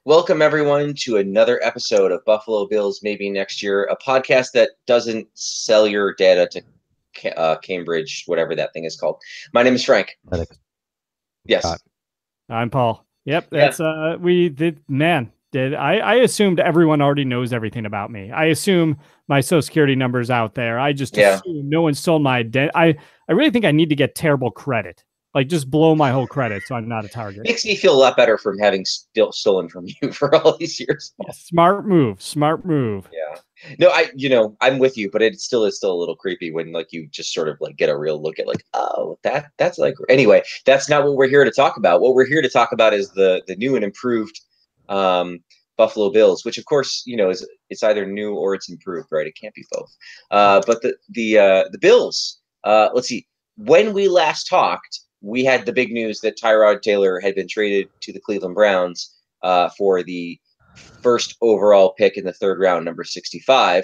Welcome, everyone, to another episode of Buffalo Bills Maybe Next Year, a podcast that doesn't sell your data to Cambridge, whatever that thing is called. My name is Frank. Yes. Scott. I'm Paul. Yep, Yeah. that's we did. Man, did I assumed everyone already knows everything about me. I assume my social security number's out there. I just assume no one stole my identity. I really think I need to get terrible credit. Like, just blow my whole credit so I'm not a target. Makes me feel a lot better from having still stolen from you for all these years. Yeah, smart move. Smart move. Yeah. No, I'm with you, but it still is a little creepy when like you just sort of like get a real look at like, oh, that's like, anyway, that's not what we're here to talk about. What we're here to talk about is the new and improved Buffalo Bills, which of course, is it's either new or it's improved, right? It can't be both. But the Bills, let's see, when we last talked, we had the big news that Tyrod Taylor had been traded to the Cleveland Browns for the first overall pick in the third round, number 65.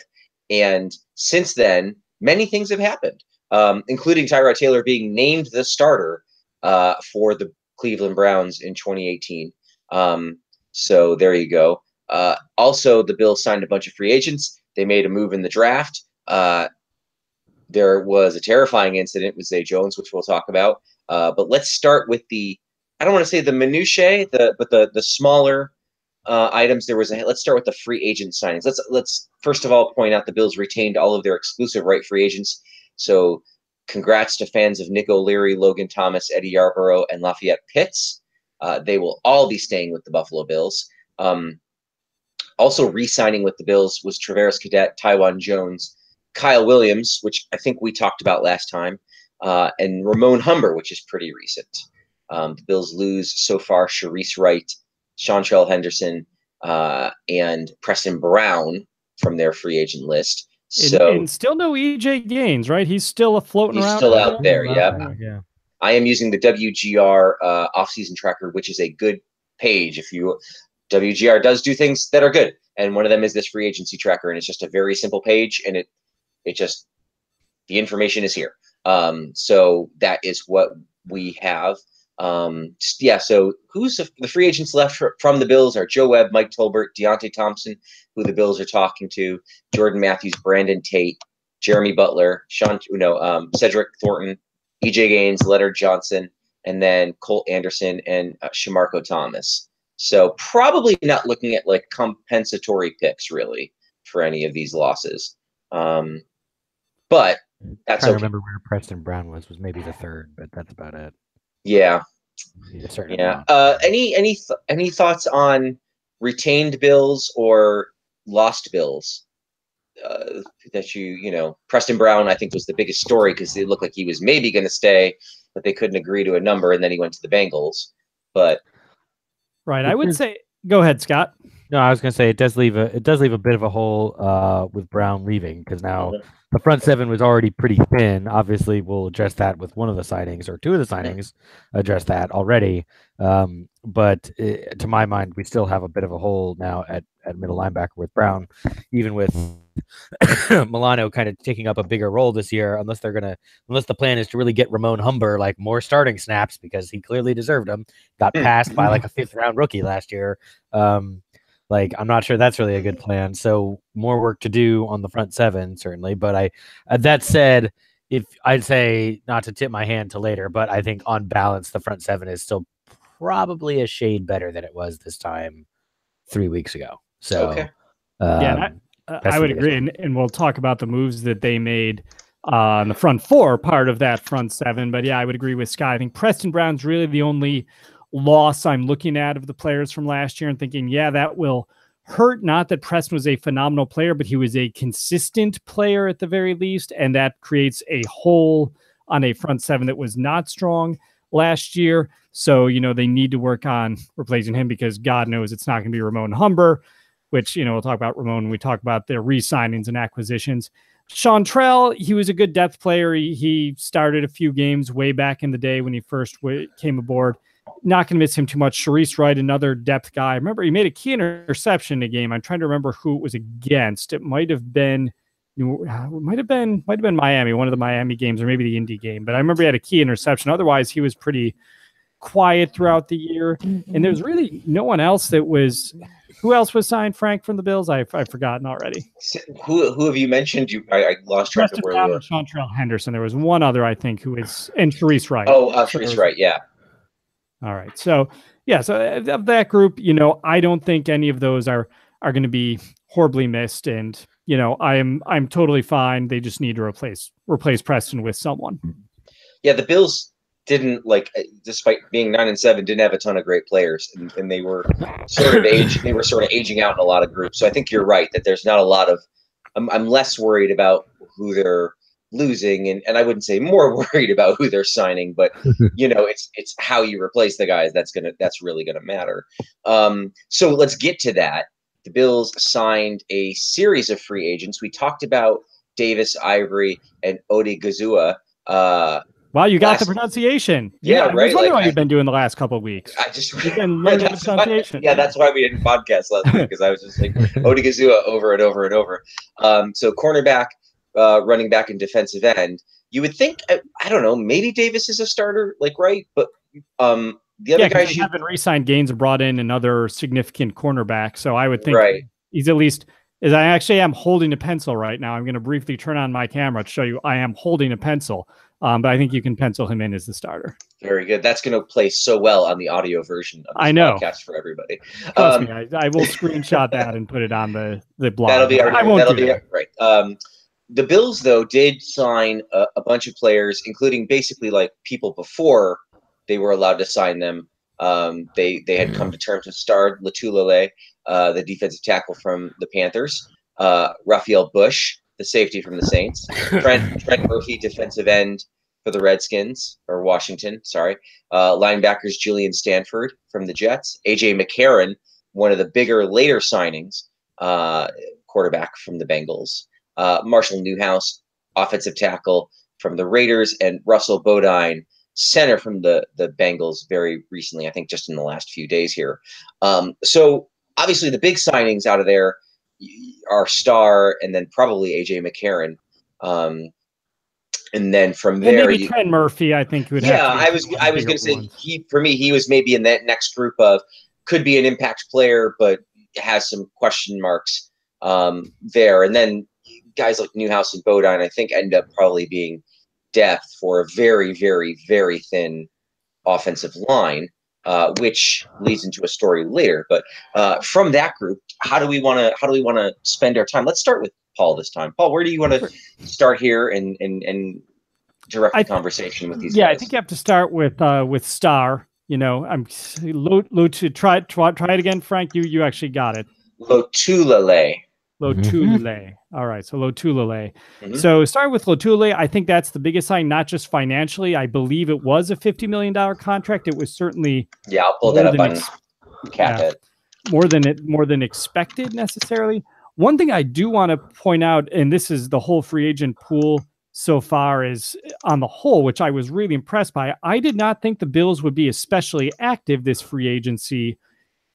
And since then, many things have happened, including Tyrod Taylor being named the starter for the Cleveland Browns in 2018. So there you go. Also, the Bills signed a bunch of free agents. They made a move in the draft. There was a terrifying incident with Zay Jones, which we'll talk about. But let's start with I don't want to say the minutiae, but the smaller items. Let's start with the free agent signings. Let's first of all point out the Bills retained all of their exclusive right free agents. So congrats to fans of Nick O'Leary, Logan Thomas, Eddie Yarborough, and Lafayette Pitts. They will all be staying with the Buffalo Bills. Also re-signing with the Bills was Travaris Cadet, Taiwan Jones, Kyle Williams, which I think we talked about last time, and Ramon Humber, which is pretty recent. The Bills lose so far Sharice Wright, Chantrell Henderson, and Preston Brown from their free agent list. And still no EJ Gaines, right? He's still floating around. He's still out there, yeah. I am using the WGR offseason tracker, which is a good page. WGR does do things that are good, and one of them is this free agency tracker, and it's just a very simple page, and the information is here. So that is what we have. So who's the free agents left from the Bills are Joe Webb, Mike Tolbert, Deontay Thompson, who the Bills are talking to, Jordan Matthews, Brandon Tate, Jeremy Butler, Cedric Thornton, EJ Gaines, Leonard Johnson, and then Colt Anderson and Shamarko Thomas. So probably not looking at like compensatory picks really for any of these losses. But that's I remember where Preston Brown was maybe the third, but that's about it. Yeah. Yeah. Any thoughts on retained Bills or lost Bills? That Preston Brown, I think, was the biggest story because it looked like he was maybe going to stay, but they couldn't agree to a number, and then he went to the Bengals. But right, I would say, go ahead, Scott. No, I was going to say it does leave a bit of a hole with Brown leaving because now the front seven was already pretty thin. Obviously, we'll address that with one of the signings or two of the signings. Address that already. But to my mind, we still have a bit of a hole now at middle linebacker with Brown, even with Milano kind of taking up a bigger role this year. Unless the plan is to really get Ramon Humber like more starting snaps because he clearly deserved them. Got passed by like a 5th round rookie last year. I'm not sure that's really a good plan. So more work to do on the front seven, certainly. But that said, if I'd say not to tip my hand to later, but I think on balance, the front seven is still probably a shade better than it was this time 3 weeks ago. So, okay. I would agree. And we'll talk about the moves that they made on the front four part of that front seven. But yeah, I would agree with Scott. I think Preston Brown's really the only loss I'm looking at of the players from last year and thinking, yeah, that will hurt. Not that Preston was a phenomenal player, but he was a consistent player at the very least. And that creates a hole on a front seven that was not strong last year. So, they need to work on replacing him because God knows it's not going to be Ramon Humber, which, we'll talk about Ramon when we talk about their re-signings and acquisitions. Chantrell, he was a good depth player. He started a few games way back in the day when he first came aboard. Not going to miss him too much. Sharice Wright, another depth guy. I remember he made a key interception in a game. I'm trying to remember who it was against. It might have been Miami, one of the Miami games, or maybe the Indy game. But I remember he had a key interception. Otherwise, he was pretty quiet throughout the year, and there's really no one else that was. Who else was signed, Frank, from the Bills? I've forgotten already. Who have you mentioned? I lost track of where we were. Chantrell Henderson. There was one other, I think, who is, and Sharice Wright. Oh, Sharice Wright, yeah. All right. So, yeah, so of that group, I don't think any of those are going to be horribly missed. And, I'm totally fine. They just need to replace Preston with someone. Yeah, the Bills didn't, despite being 9-7, didn't have a ton of great players, and they were sort of aging out in a lot of groups. So I think you're right that there's not a lot of. I'm less worried about who they're losing, and I wouldn't say more worried about who they're signing, but it's how you replace the guys that's really gonna matter. So let's get to that. The Bills signed a series of free agents. We talked about Davis, Ivory, and Odighizuwa. Wow, you got the pronunciation. Yeah, right. I was wondering what you've been doing the last couple of weeks. You've been learning the pronunciation. That's why we didn't podcast last week, because I was just like Odighizuwa over and over and over. So cornerback, running back, and defensive end. You would think, I don't know, maybe Davis is a starter, right? But the other guys you haven't re-signed Gaines and brought in another significant cornerback. So I would think he's at least. As I actually am holding a pencil right now. I'm going to briefly turn on my camera to show you I am holding a pencil. But I think you can pencil him in as the starter. Very good. That's going to play so well on the audio version of this podcast for everybody. Trust me, I will screenshot that and put it on the blog. That'll be right. The Bills, though, did sign a bunch of players, including basically people before they were allowed to sign them. They had come to terms with Star Lotulelei, the defensive tackle from the Panthers, Raphael Bush, the safety from the Saints, Trent Murphy, defensive end for the Redskins, or Washington, sorry. Linebackers Julian Stanford from the Jets, A.J. McCarron, one of the bigger later signings, quarterback from the Bengals, Marshall Newhouse, offensive tackle from the Raiders, and Russell Bodine, center from the Bengals very recently, I think just in the last few days here. So obviously the big signings out of there are Star and then probably A.J. McCarron. And then from there, maybe Trent Murphy, I think would. Yeah, I was going to say he was maybe in that next group of could be an impact player, but has some question marks there. And then guys like Newhouse and Bodine, I think, end up probably being depth for a very, very, very thin offensive line, which leads into a story later. But from that group, how do we want to spend our time? Let's start with Paul this time. Paul, where do you want to start here and direct the conversation with these guys? I think you have to start with Star. I'm to try it again, Frank. You actually got it. Lotulelei. Lotulelei. All right, so Lotulelei. So starting with Lotulelei, I think that's the biggest sign, not just financially. I believe it was a $50 million contract. It was certainly I'll pull that up on CapHead. More than expected necessarily. One thing I do want to point out, and this is the whole free agent pool so far is on the whole, which I was really impressed by. I did not think the Bills would be especially active this free agency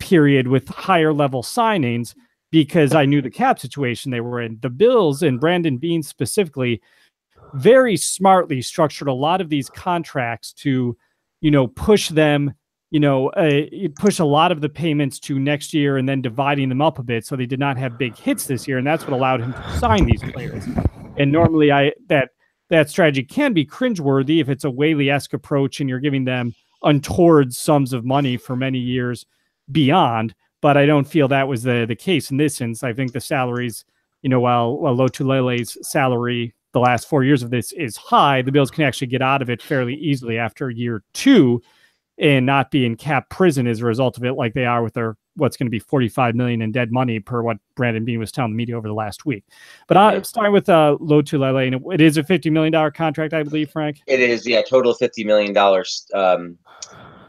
period with higher level signings, because I knew the cap situation they were in. The Bills, and Brandon Beane specifically, very smartly structured a lot of these contracts to, push them, push a lot of the payments to next year and then dividing them up a bit so they did not have big hits this year. And that's what allowed him to sign these players. And normally that strategy can be cringeworthy if it's a Whaley-esque approach and you're giving them untoward sums of money for many years beyond. But I don't feel that was the case in this instance. I think the salaries, while Lotulelei's salary the last 4 years of this is high, the Bills can actually get out of it fairly easily after year 2 and not be in cap prison as a result of it, like they are with their what's going to be $45 million in dead money per what Brandon Beane was telling the media over the last week. But I'm starting with Lotulelei, and it is a $50 million contract, I believe, Frank. It is, total $50 million.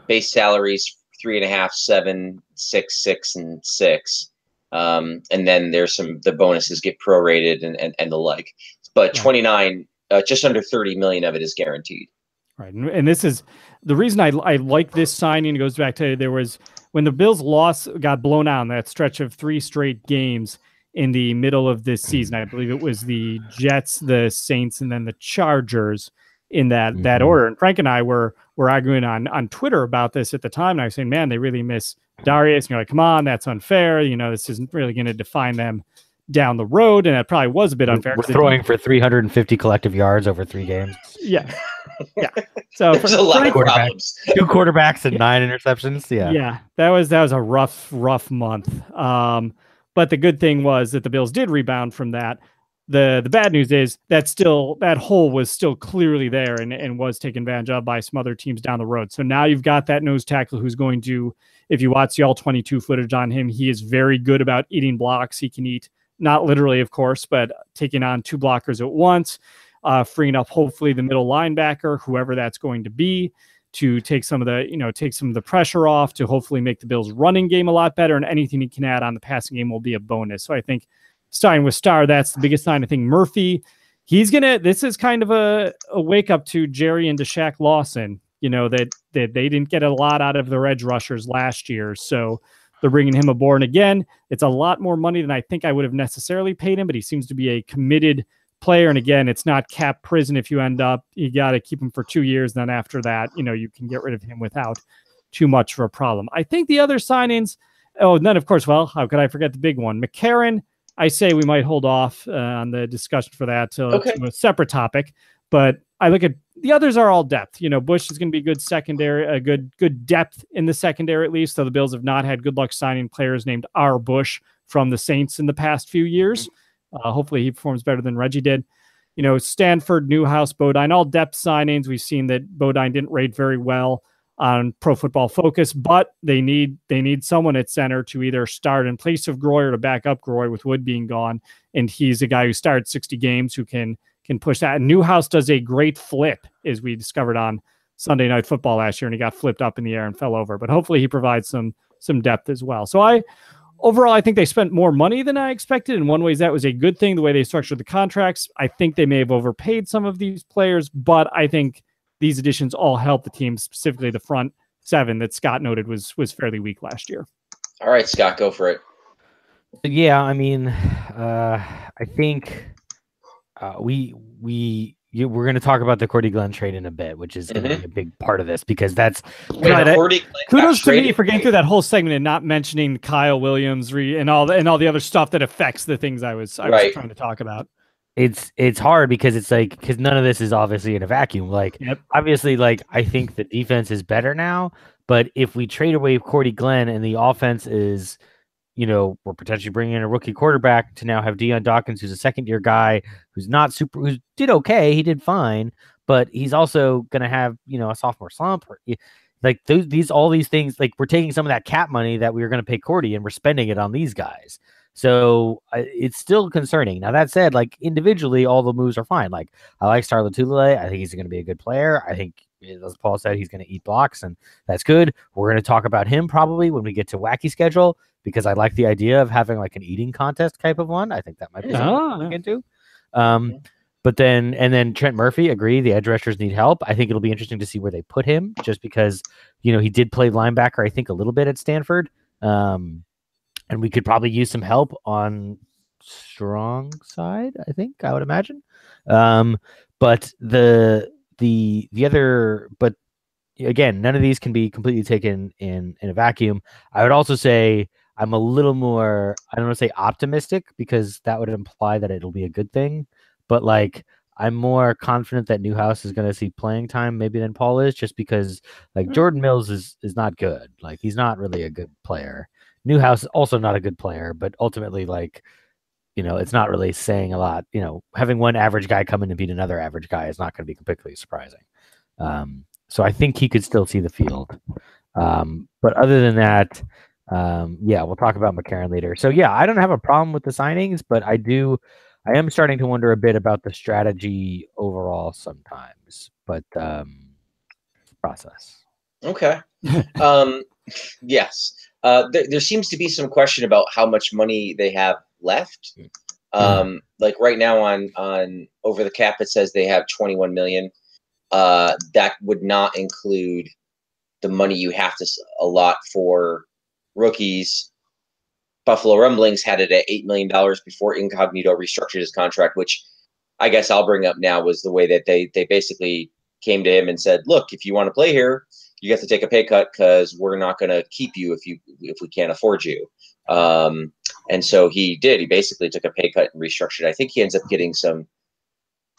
Base salaries 3.5, 7, 6, 6, and 6. And then there's the bonuses get prorated and the like. But 29, just under 30 million of it is guaranteed. Right. And this is the reason I like this signing. It goes back to there was when the Bills got blown out in that stretch of 3 straight games in the middle of this season. I believe it was the Jets, the Saints, and then the Chargers in that order. And Frank and I were arguing on Twitter about this at the time. And I was saying, man, they really miss Darius. And you're like, come on, that's unfair. You know, this isn't really going to define them down the road. And that probably was a bit unfair. We're throwing for 350 collective yards over 3 games. Yeah. Yeah. So there's a lot of problems. 2 quarterbacks and 9 interceptions. Yeah. Yeah. That was a rough month. But the good thing was that the Bills did rebound from that. The bad news is that hole was still clearly there and was taken advantage of by some other teams down the road. So now you've got that nose tackle who's going to, if you watch the all 22 footage on him, he is very good about eating blocks. He can eat, not literally, of course, but taking on 2 blockers at once, freeing up hopefully the middle linebacker, whoever that's going to be, to take some of the pressure off, to hopefully make the Bills running game a lot better, and anything he can add on the passing game will be a bonus. So I think starting with Star, that's the biggest sign. I think Murphy, this is kind of a wake up to Jerry and DeShack Lawson, you know, that they didn't get a lot out of their edge rushers last year. So they're bringing him aboard. And again, it's a lot more money than I think I would have necessarily paid him, but he seems to be a committed player. And again, it's not cap prison. If you end up, you got to keep him for 2 years. Then after that, you know, you can get rid of him without too much of a problem. I think the other signings, and then of course, well, how could I forget the big one? McCarron, I say we might hold off on the discussion for that to a separate topic, but I look at the others are all depth. You know, Bush is going to be good secondary, a good depth in the secondary, at least. So the Bills have not had good luck signing players named R. Bush from the Saints in the past few years. Hopefully he performs better than Reggie did. You know, Stanford, Newhouse, Bodine, all depth signings. We've seen that Bodine didn't rate very well on Pro Football Focus, but they need someone at center to either start in place of Groy or to back up Groy with Wood being gone. And he's a guy who started 60 games who can push that. And Newhouse does a great flip, as we discovered on Sunday Night Football last year, and he got flipped up in the air and fell over. But hopefully he provides some depth as well. So overall, I think they spent more money than I expected. In one way, that was a good thing, the way they structured the contracts. I think they may have overpaid some of these players, but I think these additions all help the team, specifically the front 7 that Scott noted was fairly weak last year. All right, Scott, go for it. Yeah, I mean, I think we're going to talk about the Cordy Glenn trade in a bit, which is going to be a big part of this, because that's kudos to me for getting through that whole segment and not mentioning Kyle Williams and all the other stuff that affects the things I was trying to talk about. It's hard because none of this is obviously in a vacuum. Like, obviously, like, I think the defense is better now, but if we trade away Cordy Glenn and the offense is, you know, we're potentially bringing in a rookie quarterback to now have Deion Dawkins, who's a second-year guy who did okay, he did fine, but he's also going to have, you know, a sophomore slump. Like all these things, like, we're taking some of that cap money that we were going to pay Cordy and we're spending it on these guys. So it's still concerning. Now, that said, like, individually, all the moves are fine. Like, I like Star Lotulelei. I think he's going to be a good player. I think, as Paul said, he's going to eat blocks, and that's good. We're going to talk about him probably when we get to Wacky Schedule, because I like the idea of having like an eating contest type of one. I think that might be something to look into. But then Trent Murphy, agree, the edge rushers need help. I think it'll be interesting to see where they put him, just because, you know, he did play linebacker, I think, a little bit at Stanford. And we could probably use some help on strong side, I would imagine. But but again, none of these can be completely taken in a vacuum. I would also say I'm a little more, I don't want to say optimistic, because that would imply that it'll be a good thing, but like, I'm more confident that Newhouse is going to see playing time maybe than Paul is, just because like Jordan Mills is not good. Like, he's not really a good player. Newhouse is also not a good player, but ultimately, like, you know, it's not really saying a lot. You know, having one average guy come in and beat another average guy is not going to be particularly surprising. So I think he could still see the field. But other than that, we'll talk about McCarron later. So yeah, I don't have a problem with the signings, but I am starting to wonder a bit about the strategy overall sometimes, but process. Okay. Yes. There seems to be some question about how much money they have left. Like right now on Over the Cap, it says they have 21 million. That would not include the money you have to allot for rookies. Buffalo Rumblings had it at $8 million before Incognito restructured his contract, which I guess I'll bring up now, was the way that they basically came to him and said, look, if you want to play here, you have to take a pay cut because we're not going to keep you if we can't afford you. And so he did. He basically took a pay cut and restructured. I think he ends up getting some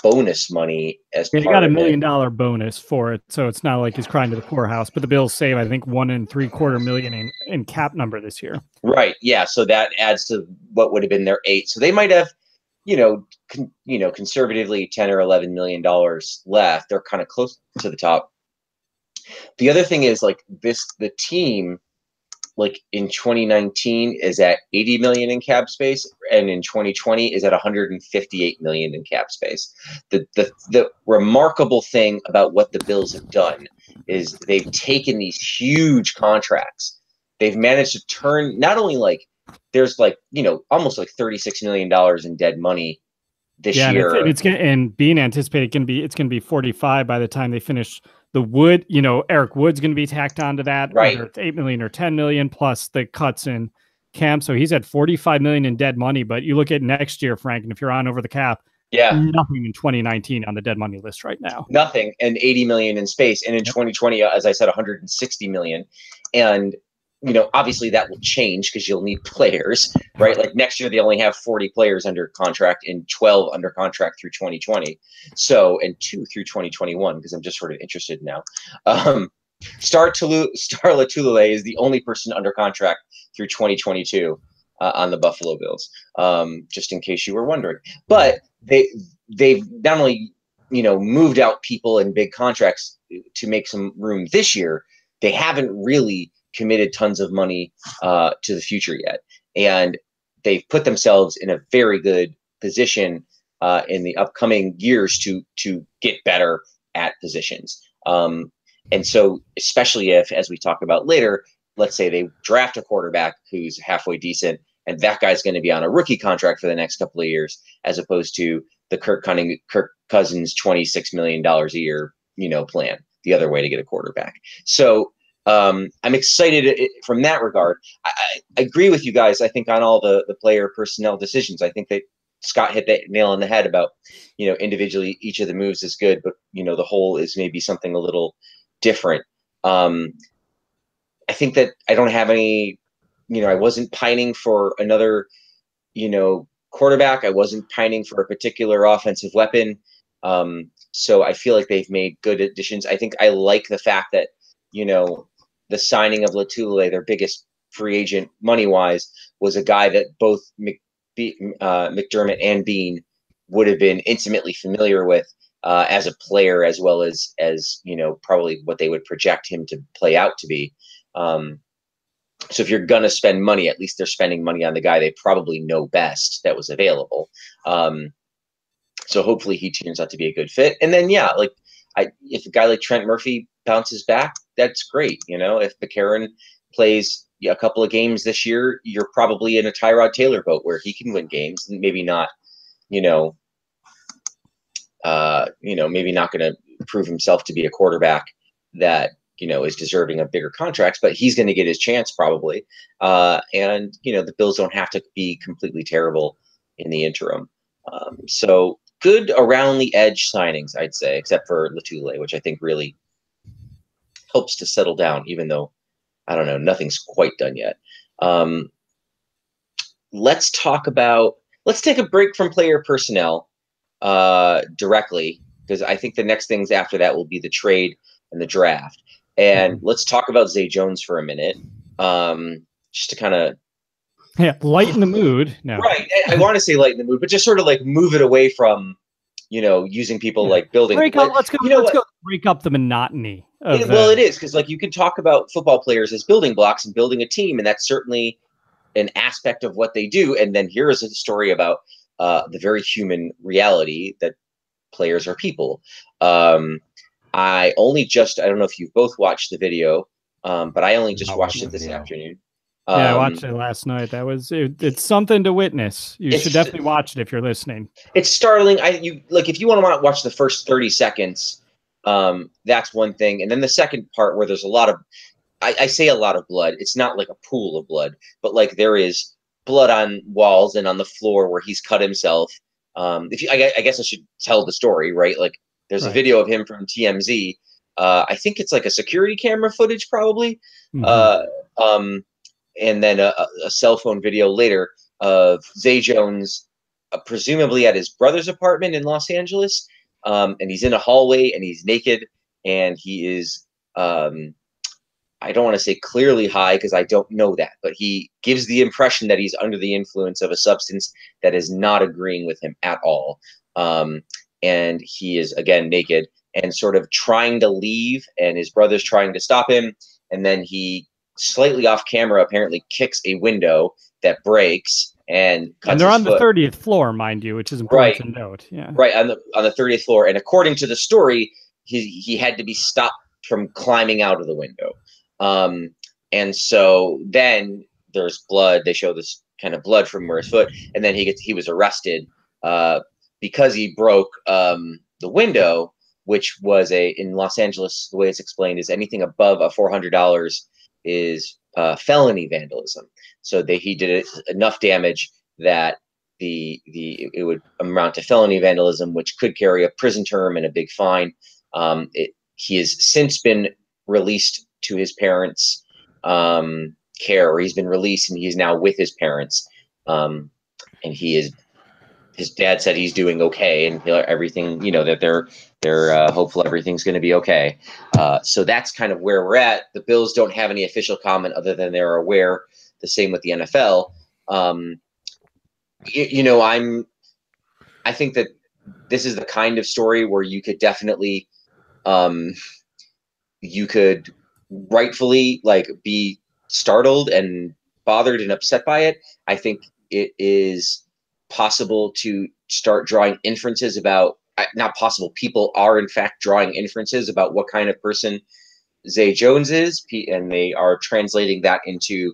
bonus money as part of it. He got $1 million bonus for it, so it's not like he's crying to the poorhouse. But the Bills save, I think, $1.75 million in cap number this year. Right. Yeah. So that adds to what would have been their $8 million. So they might have, conservatively $10 or $11 million left. They're kind of close to the top. The other thing is the team, like in 2019 is at 80 million in cap space, and in 2020 is at 158 million in cap space. The remarkable thing about what the Bills have done is they've taken these huge contracts. They've managed to turn not only there's almost $36 million in dead money this year. And being anticipated it's going to be 45 by the time they finish the Wood. Eric Wood's going to be tacked onto that, right? Whether it's 8 million or 10 million plus the cuts in camp. So he's at 45 million in dead money. But you look at next year, Frank, and if you're on over the cap, nothing in 2019 on the dead money list right now. Nothing, and 80 million in space, and in 2020, as I said, 160 million, and obviously that will change because you'll need players, right? Like next year, they only have 40 players under contract and 12 under contract through 2020. So, and 2 through 2021, because I'm just sort of interested now. Star Lotulelei is the only person under contract through 2022 on the Buffalo Bills, just in case you were wondering. But they've not only, moved out people in big contracts to make some room this year, they haven't really committed tons of money to the future yet, and they've put themselves in a very good position in the upcoming years to get better at positions. And so, especially if, as we talk about later, let's say they draft a quarterback who's halfway decent, and that guy's going to be on a rookie contract for the next couple of years, as opposed to the Kirk Cousins $26 million a year, plan the other way to get a quarterback. So. I'm excited from that regard. I agree with you guys, I think, on all the player personnel decisions. I think that Scott hit the nail on the head about, individually each of the moves is good, but, the whole is maybe something a little different. I think that I don't have any, I wasn't pining for another, quarterback. I wasn't pining for a particular offensive weapon. So I feel like they've made good additions. I think I like the fact that, the signing of Lotulelei, their biggest free agent money-wise, was a guy that both McDermott and Beane would have been intimately familiar with as a player, as well as probably what they would project him to play out to be. So if you're gonna spend money, at least they're spending money on the guy they probably know best that was available. So hopefully he turns out to be a good fit. And then if a guy like Trent Murphy bounces back, that's great. If McCarron plays a couple of games this year, you're probably in a Tyrod Taylor boat where he can win games, and maybe not, maybe not going to prove himself to be a quarterback that, is deserving of bigger contracts, but he's going to get his chance probably. And, the Bills don't have to be completely terrible in the interim. So good around the edge signings, I'd say, except for Lotulelei, which I think really helps to settle down, even though, I don't know, nothing's quite done yet. Let's take a break from player personnel directly, because I think the next things after that will be the trade and the draft. And let's talk about Zay Jones for a minute, just to kind of lighten the mood. No. Right. I want to say lighten the mood, but just sort of move it away from, using people like building. Let's go break up the monotony. It is, because you can talk about football players as building blocks and building a team, and that's certainly an aspect of what they do. And then here is a story about the very human reality that players are people. I don't know if you've both watched the video, but I only just watched it this afternoon. I watched it last night. It's something to witness. You should definitely watch it if you're listening. It's startling. If you want to watch the first 30 seconds, that's one thing. And then the second part where there's a lot of, I say a lot of blood. It's not like a pool of blood, but there is blood on walls and on the floor where he's cut himself. I guess I should tell the story, right? There's a video of him from TMZ. I think it's like a security camera footage, probably. And then a cell phone video later of Zay Jones, presumably at his brother's apartment in Los Angeles. And he's in a hallway and he's naked and he is, I don't want to say clearly high because I don't know that, but he gives the impression that he's under the influence of a substance that is not agreeing with him at all. And he is, again, naked and sort of trying to leave, and his brother's trying to stop him. And then he, slightly off camera, apparently kicks a window that breaks and cuts and they're his on foot. the 30th floor, mind you, which is important to note. Yeah. Right, on the 30th floor. And according to the story, he had to be stopped from climbing out of the window. And so then there's blood. They show this kind of blood from where his foot, and then he was arrested because he broke the window, which was in Los Angeles, the way it's explained is anything above $400 is felony vandalism. So he did enough damage that it would amount to felony vandalism, which could carry a prison term and a big fine. He has since been released to his parents' care, or he's been released and he's now with his parents. And his dad said he's doing okay, and everything, that they're hopeful everything's going to be okay. So that's kind of where we're at. The Bills don't have any official comment other than they're aware. The same with the NFL. I think that this is the kind of story where you could definitely, you could rightfully be startled and bothered and upset by it. I think it is possible to start drawing inferences about, not possible, people are in fact drawing inferences about what kind of person Zay Jones is, and they are translating that into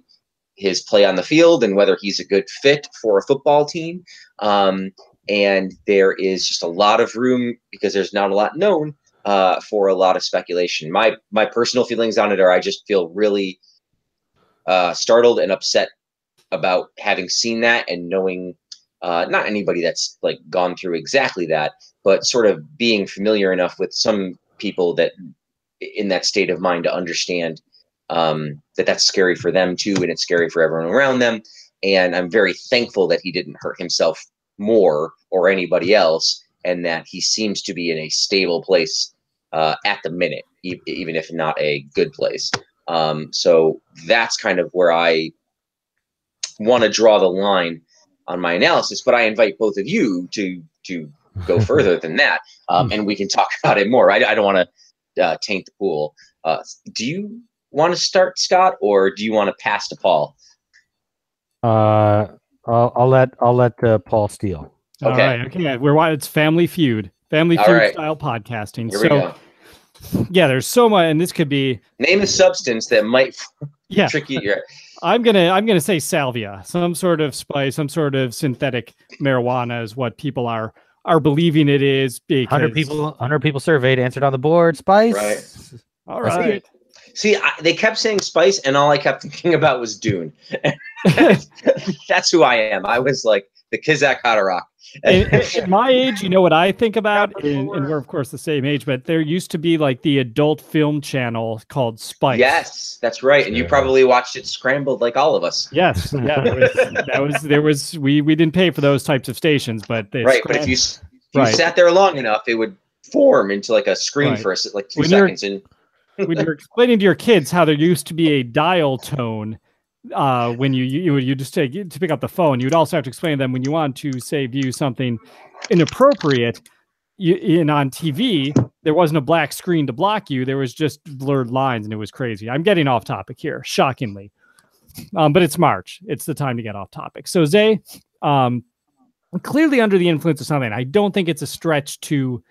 his play on the field and whether he's a good fit for a football team. And there is just a lot of room, because there's not a lot known, for a lot of speculation. My personal feelings on it are I just feel really startled and upset about having seen that and knowing not anybody that's gone through exactly that, but sort of being familiar enough with some people that in that state of mind to understand that that's scary for them too, and it's scary for everyone around them. And I'm very thankful that he didn't hurt himself more or anybody else, and that he seems to be in a stable place at the minute, even if not a good place. So that's kind of where I want to draw the line on my analysis, but I invite both of you to go further than that, and we can talk about it more. I don't want to taint the pool. Do you want to start, Scott, or do you want to pass to Paul? I'll let Paul steal. Okay. Okay. It's Family Feud style podcasting. Here we go. Yeah, there's so much, and this could be name a substance that might trick you. I'm gonna say salvia, some sort of spice, some sort of synthetic marijuana is what people are believing it is. Because 100 people surveyed, answered on the board. Spice. Right. All right. See, they kept saying spice, and all I kept thinking about was Dune. That's who I am. I was like the Kizak Haderach. At my age, you know what I think about, and we're of course the same age, but there used to be the adult film channel called Spice. Yes, that's right. And you probably watched it scrambled like all of us. Yes, yeah, we didn't pay for those types of stations, but right. But if you sat there long enough, it would form into a screen for 2 seconds. And when you're explaining to your kids how there used to be a dial tone. When you just take to pick up the phone, you would also have to explain to them when you want to say view something inappropriate. On TV, there wasn't a black screen to block you. There was just blurred lines, and it was crazy. I'm getting off topic here, shockingly, but it's March. It's the time to get off topic. So Zay, clearly under the influence of something. I don't think it's a stretch to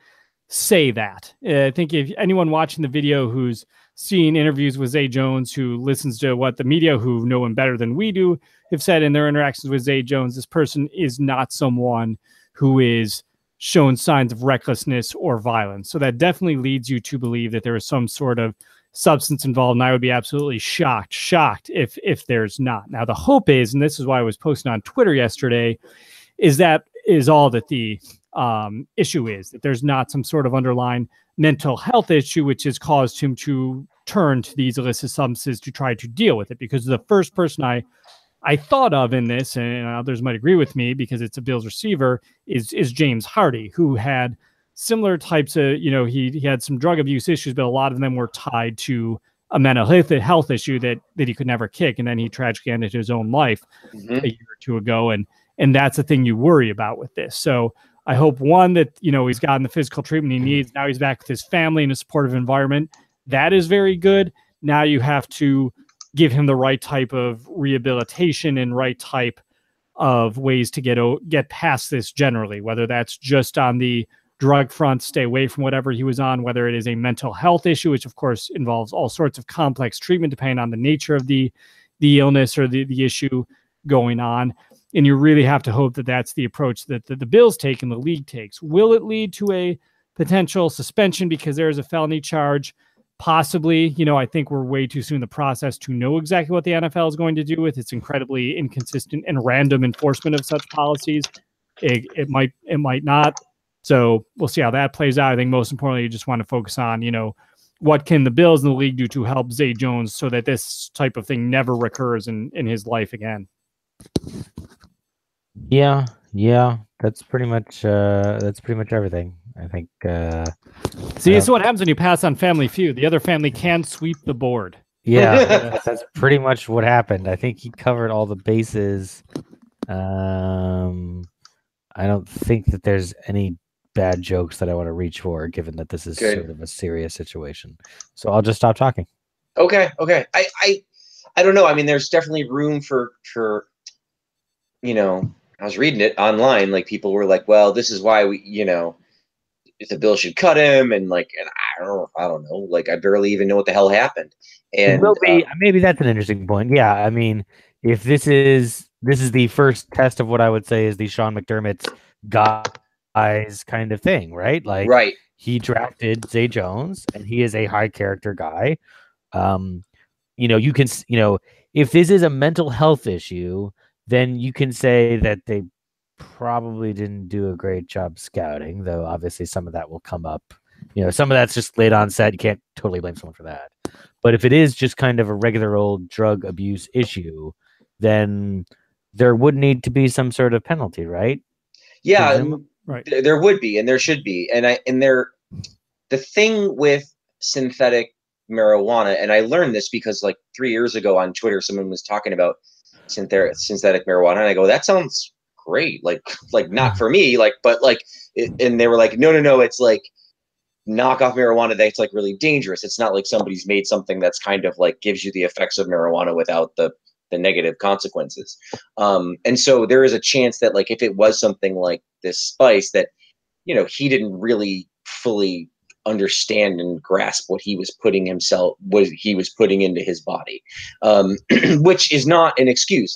say that. I think if anyone watching the video who's seen interviews with Zay Jones, who listens to what the media, who know him better than we do, have said in their interactions with Zay Jones, this person is not someone who is shown signs of recklessness or violence. So that definitely leads you to believe that there is some sort of substance involved. And I would be absolutely shocked if there's not. Now, the hope is, and this is why I was posting on Twitter yesterday, is all that the issue is, that there's not some sort of underlying mental health issue which has caused him to turn to these illicit substances to try to deal with it. Because the first person I thought of in this, and others might agree with me because it's a Bills receiver, is James Hardy, who had similar types of, he had some drug abuse issues, but a lot of them were tied to a mental health issue that he could never kick. And then he tragically ended his own life a year or two ago. And that's the thing you worry about with this. So I hope, one, that, he's gotten the physical treatment he needs. Now he's back with his family in a supportive environment. That is very good. Now you have to give him the right type of rehabilitation and right type of ways to get past this generally, whether that's just on the drug front, stay away from whatever he was on, whether it is a mental health issue, which of course involves all sorts of complex treatment depending on the nature of the illness or the issue going on. And you really have to hope that that's the approach that the Bills take and the league takes. Will it lead to a potential suspension because there is a felony charge? Possibly. I think we're way too soon in the process to know exactly what the NFL is going to do with its incredibly inconsistent and random enforcement of such policies. It might not. So we'll see how that plays out. I think most importantly, you just want to focus on, what can the Bills and the league do to help Zay Jones so that this type of thing never recurs in his life again. Yeah, that's pretty much everything. I think. See, this is what happens when you pass on Family Feud. The other family can sweep the board. Yeah, that's pretty much what happened. I think he covered all the bases. I don't think that there's any bad jokes that I want to reach for, given that this is sort of a serious situation. So I'll just stop talking. Okay. I don't know. I mean, there's definitely room for I was reading it online. Like, people were like, well, this is why we, if the Bills should cut him, and I don't know. Like, I barely even know what the hell happened. And maybe that's an interesting point. Yeah, I mean, if this is the first test of what I would say is the Sean McDermott's guys kind of thing, right? Like, right. He drafted Zay Jones, and he is a high character guy. You can, if this is a mental health issue, then you can say that they probably didn't do a great job scouting, though obviously some of that will come up. Some of that's just late on set. You can't totally blame someone for that. But if it is just kind of a regular old drug abuse issue, then there would need to be some sort of penalty, right? Yeah, right. There would be, and there should be. The thing with synthetic marijuana, and I learned this because 3 years ago on Twitter, someone was talking about synthetic marijuana, and I go, that sounds great. Like not for me, and they were like, no, it's like knockoff marijuana that's really dangerous. It's not like somebody's made something that's kind of gives you the effects of marijuana without the negative consequences. And so there is a chance that if it was something like this spice that, he didn't really fully understand and grasp what he was putting into his body, which is not an excuse.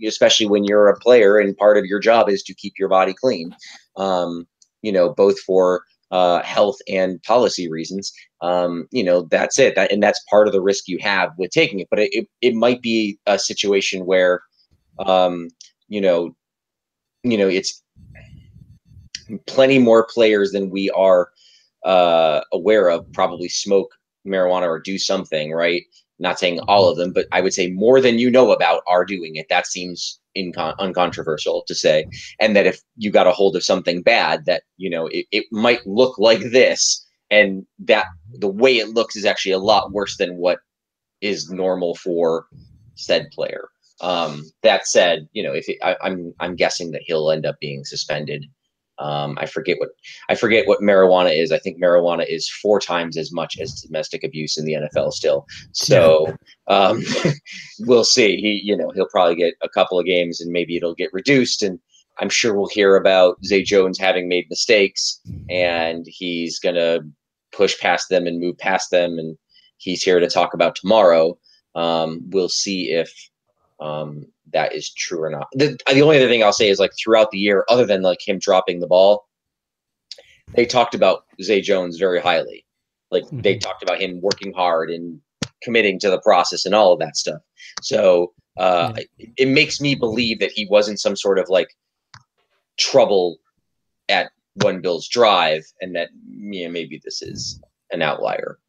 Especially when you're a player and part of your job is to keep your body clean, both for health and policy reasons. That's it. And that's part of the risk you have with taking it. But it might be a situation where, it's plenty more players than we are aware of probably smoke marijuana or do something, right? Not saying all of them, but I would say more than about are doing it. That seems uncontroversial to say. And that if you got a hold of something bad, that it might look like this, and that the way it looks is actually a lot worse than is normal for said player. That said, I'm guessing that he'll end up being suspended. I forget what marijuana is. I think marijuana is 4 times as much as domestic abuse in the NFL still. So we'll see. He'll probably get a couple of games, and maybe it'll get reduced. And I'm sure we'll hear about Zay Jones having made mistakes, and he's gonna push past them and move past them. And he's here to talk about tomorrow. We'll see if that is true or not. The only other thing I'll say is throughout the year, other than him dropping the ball, they talked about Zay Jones very highly. They talked about him working hard and committing to the process and all of that stuff. So it makes me believe that he wasn't some sort of trouble at one Bills drive, and that maybe this is an outlier.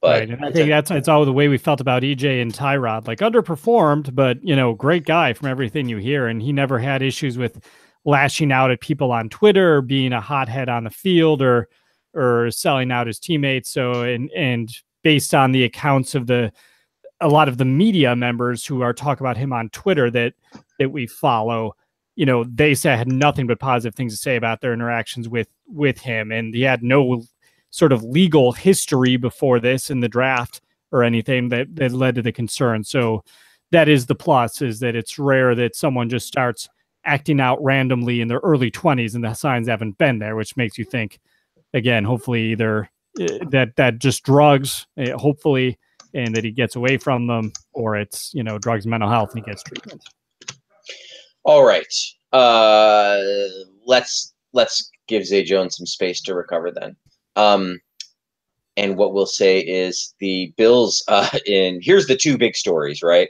But right, and I think it's all the way we felt about EJ and Tyrod, like underperformed, but great guy from everything you hear, and he never had issues with lashing out at people on Twitter or being a hothead on the field or selling out his teammates. So and based on the accounts of a lot of the media members who are talking about him on Twitter that we follow, they had nothing but positive things to say about their interactions with him, and he had no sort of legal history before this in the draft or anything that led to the concern. So that is the plus, is that it's rare that someone just starts acting out randomly in their early 20s and the signs haven't been there, which makes you think, again, hopefully either that just drugs, hopefully, and that he gets away from them, or it's, drugs, mental health, and he gets treatment. All right. Let's give Zay Jones some space to recover then. And what we'll say is the Bills, here's the two big stories, right?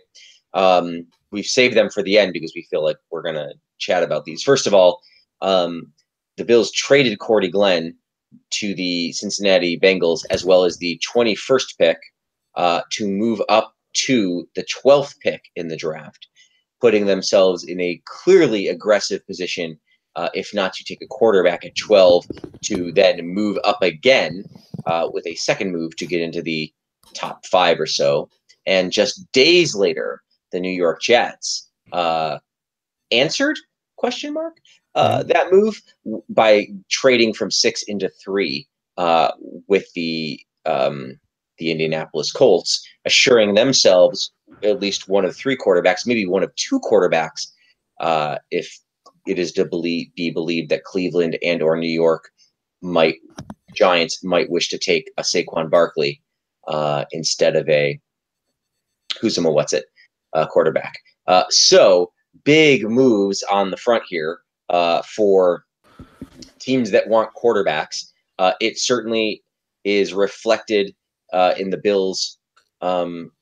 We've saved them for the end because we feel like we're going to chat about these. First of all, the Bills traded Cordy Glenn to the Cincinnati Bengals, as well as the 21st pick, to move up to the 12th pick in the draft, putting themselves in a clearly aggressive position, if not to take a quarterback at 12, to then move up again with a second move to get into the top 5 or so. And just days later, the New York Jets answered, ? That move by trading from 6 into 3 with the Indianapolis Colts, assuring themselves at least one of 3 quarterbacks, maybe one of 2 quarterbacks, if it is to be believed that Cleveland and or New York Giants might wish to take a Saquon Barkley instead of a quarterback. So big moves on the front here for teams that want quarterbacks. It certainly is reflected in the Bills'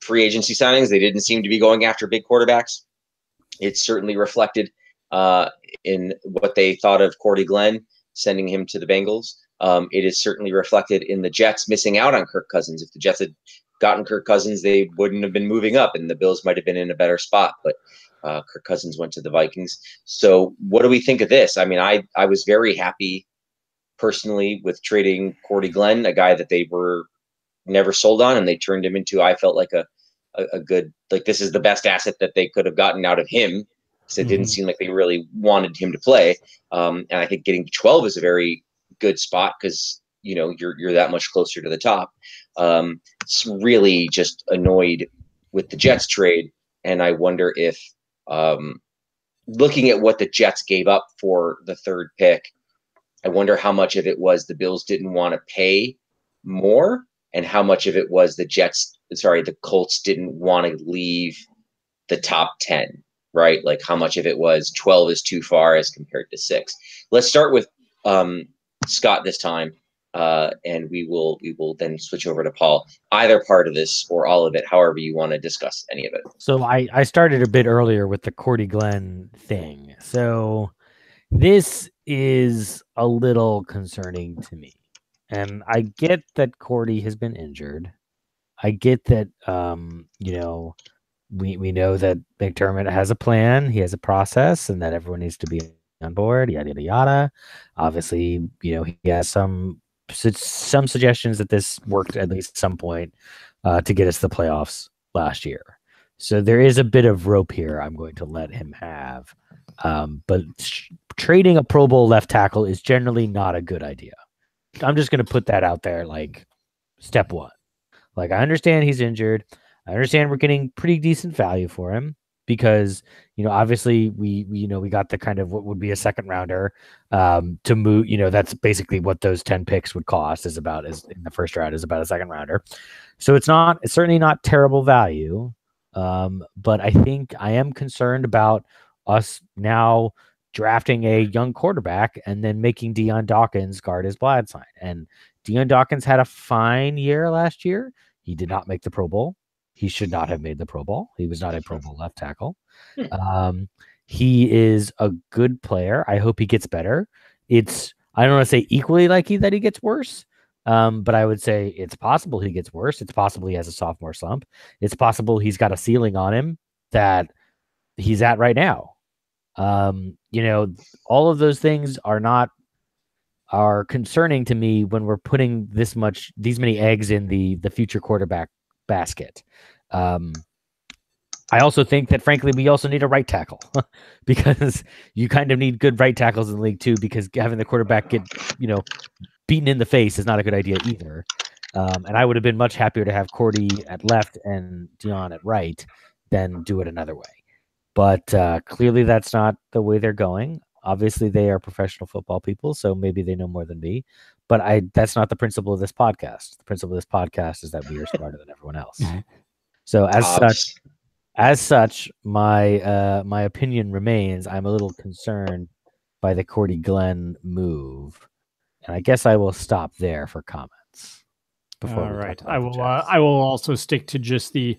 free agency signings. They didn't seem to be going after big quarterbacks. It's certainly reflected in what they thought of Cordy Glenn, sending him to the Bengals. It is certainly reflected in the Jets missing out on Kirk Cousins. If the Jets had gotten Kirk Cousins, they wouldn't have been moving up, and the Bills might have been in a better spot. But Kirk Cousins went to the Vikings. So what do we think of this? I mean, I was very happy personally with trading Cordy Glenn, a guy that they were never sold on, and they turned him into, I felt like a good, like, this is the best asset that they could have gotten out of him. So it didn't seem like they really wanted him to play. And I think getting to 12 is a very good spot because, you're that much closer to the top. It's really just annoyed with the Jets trade. And I wonder if, looking at what the Jets gave up for the 3rd pick, I wonder how much of it was the Bills didn't want to pay more and how much of it was the Colts didn't want to leave the top 10, right? Like how much of it was 12 is too far as compared to 6. Let's start with Scott this time, and we will then switch over to Paul. Either part of this or all of it, however you want to discuss any of it. So I started a bit earlier with the Cordy Glenn thing. So this is a little concerning to me. And I get that Cordy has been injured. I get that, we know that McDermott has a plan. He has a process and that everyone needs to be on board, yada, yada, yada. Obviously, he has some suggestions that this worked at least at some point to get us the playoffs last year. So there is a bit of rope here I'm going to let him have. But trading a Pro Bowl left tackle is generally not a good idea. I'm just going to put that out there, like step 1. Like, I understand he's injured. I understand we're getting pretty decent value for him because, obviously we got the kind of what would be a second rounder to move, that's basically what those 10 picks would cost is in the first round is about a second rounder. So it's certainly not terrible value. But I think I am concerned about us now drafting a young quarterback and then making Deion Dawkins guard his blind side. And Deion Dawkins had a fine year last year. He did not make the Pro Bowl. He should not have made the Pro Bowl. He was not a Pro Bowl left tackle. He is a good player. I hope he gets better. I don't want to say equally likely that he gets worse, but I would say it's possible he gets worse. It's possible he has a sophomore slump. It's possible he's got a ceiling on him that he's at right now. All of those things are concerning to me when we're putting these many eggs in the future quarterback basket. I also think that, frankly, we also need a right tackle because you kind of need good right tackles in the league too, because having the quarterback get, beaten in the face is not a good idea either. And I would have been much happier to have Cordy at left and Dion at right than do it another way. But clearly that's not the way they're going. Obviously, they are professional football people, so maybe they know more than me. But that's not the principle of this podcast. The principle of this podcast is that we are smarter than everyone else. So as such, my opinion remains. I'm a little concerned by the Cordy Glenn move, and I guess I will stop there for comments. All right, I will also stick to just the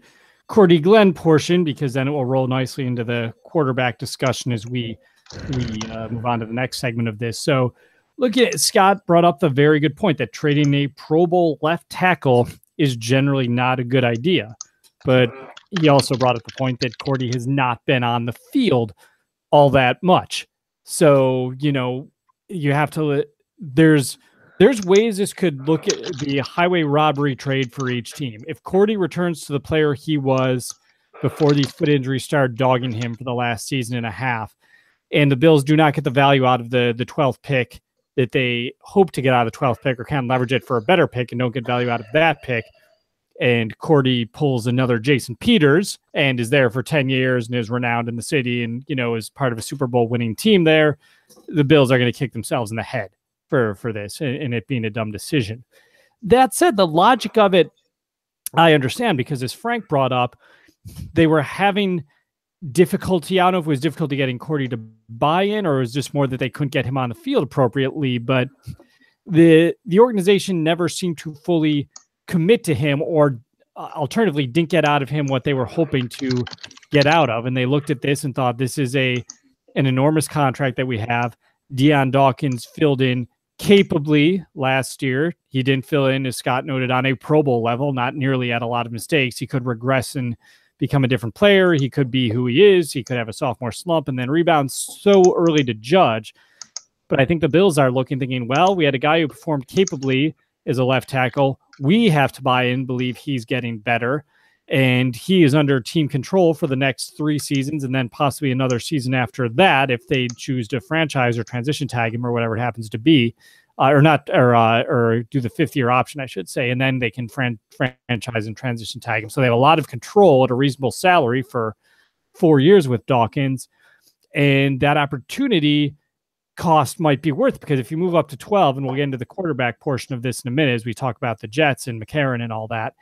Cordy Glenn portion, because then it will roll nicely into the quarterback discussion as we move on to the next segment of this. So, look at Scott brought up the very good point that trading a Pro Bowl left tackle is generally not a good idea, but he also brought up the point that Cordy has not been on the field all that much. So, you have to, there's ways this could look at the highway robbery trade for each team. If Cordy returns to the player he was before these foot injuries started dogging him for the last season and a half, and the Bills do not get the value out of the 12th pick that they hope to get out of the 12th pick, or can leverage it for a better pick and don't get value out of that pick, and Cordy pulls another Jason Peters and is there for 10 years and is renowned in the city and, is part of a Super Bowl winning team there, the Bills are going to kick themselves in the head for this and it being a dumb decision. That said, the logic of it, I understand, because as Frank brought up, they were having difficulty. I don't know if it was difficulty getting Cordy to buy in, or it was just more that they couldn't get him on the field appropriately, but the organization never seemed to fully commit to him, or alternatively didn't get out of him what they were hoping to get out of. And they looked at this and thought, this is an enormous contract that we have. Dion Dawkins filled in capably last year. He didn't fill in, as Scott noted, on a Pro Bowl level, not nearly at a lot of mistakes. He could regress and become a different player. He could be who he is. He could have a sophomore slump and then rebound. So early to judge. But I think the Bills are thinking, well, we had a guy who performed capably as a left tackle. We have to buy in, believe he's getting better. And he is under team control for the next 3 seasons and then possibly another season after that if they choose to franchise or transition tag him or whatever it happens to be, or do the 5th-year option, I should say, and then they can franchise and transition tag him. So they have a lot of control at a reasonable salary for 4 years with Dawkins, and that opportunity cost might be worth, because if you move up to 12, and we'll get into the quarterback portion of this in a minute as we talk about the Jets and McCarron and all that,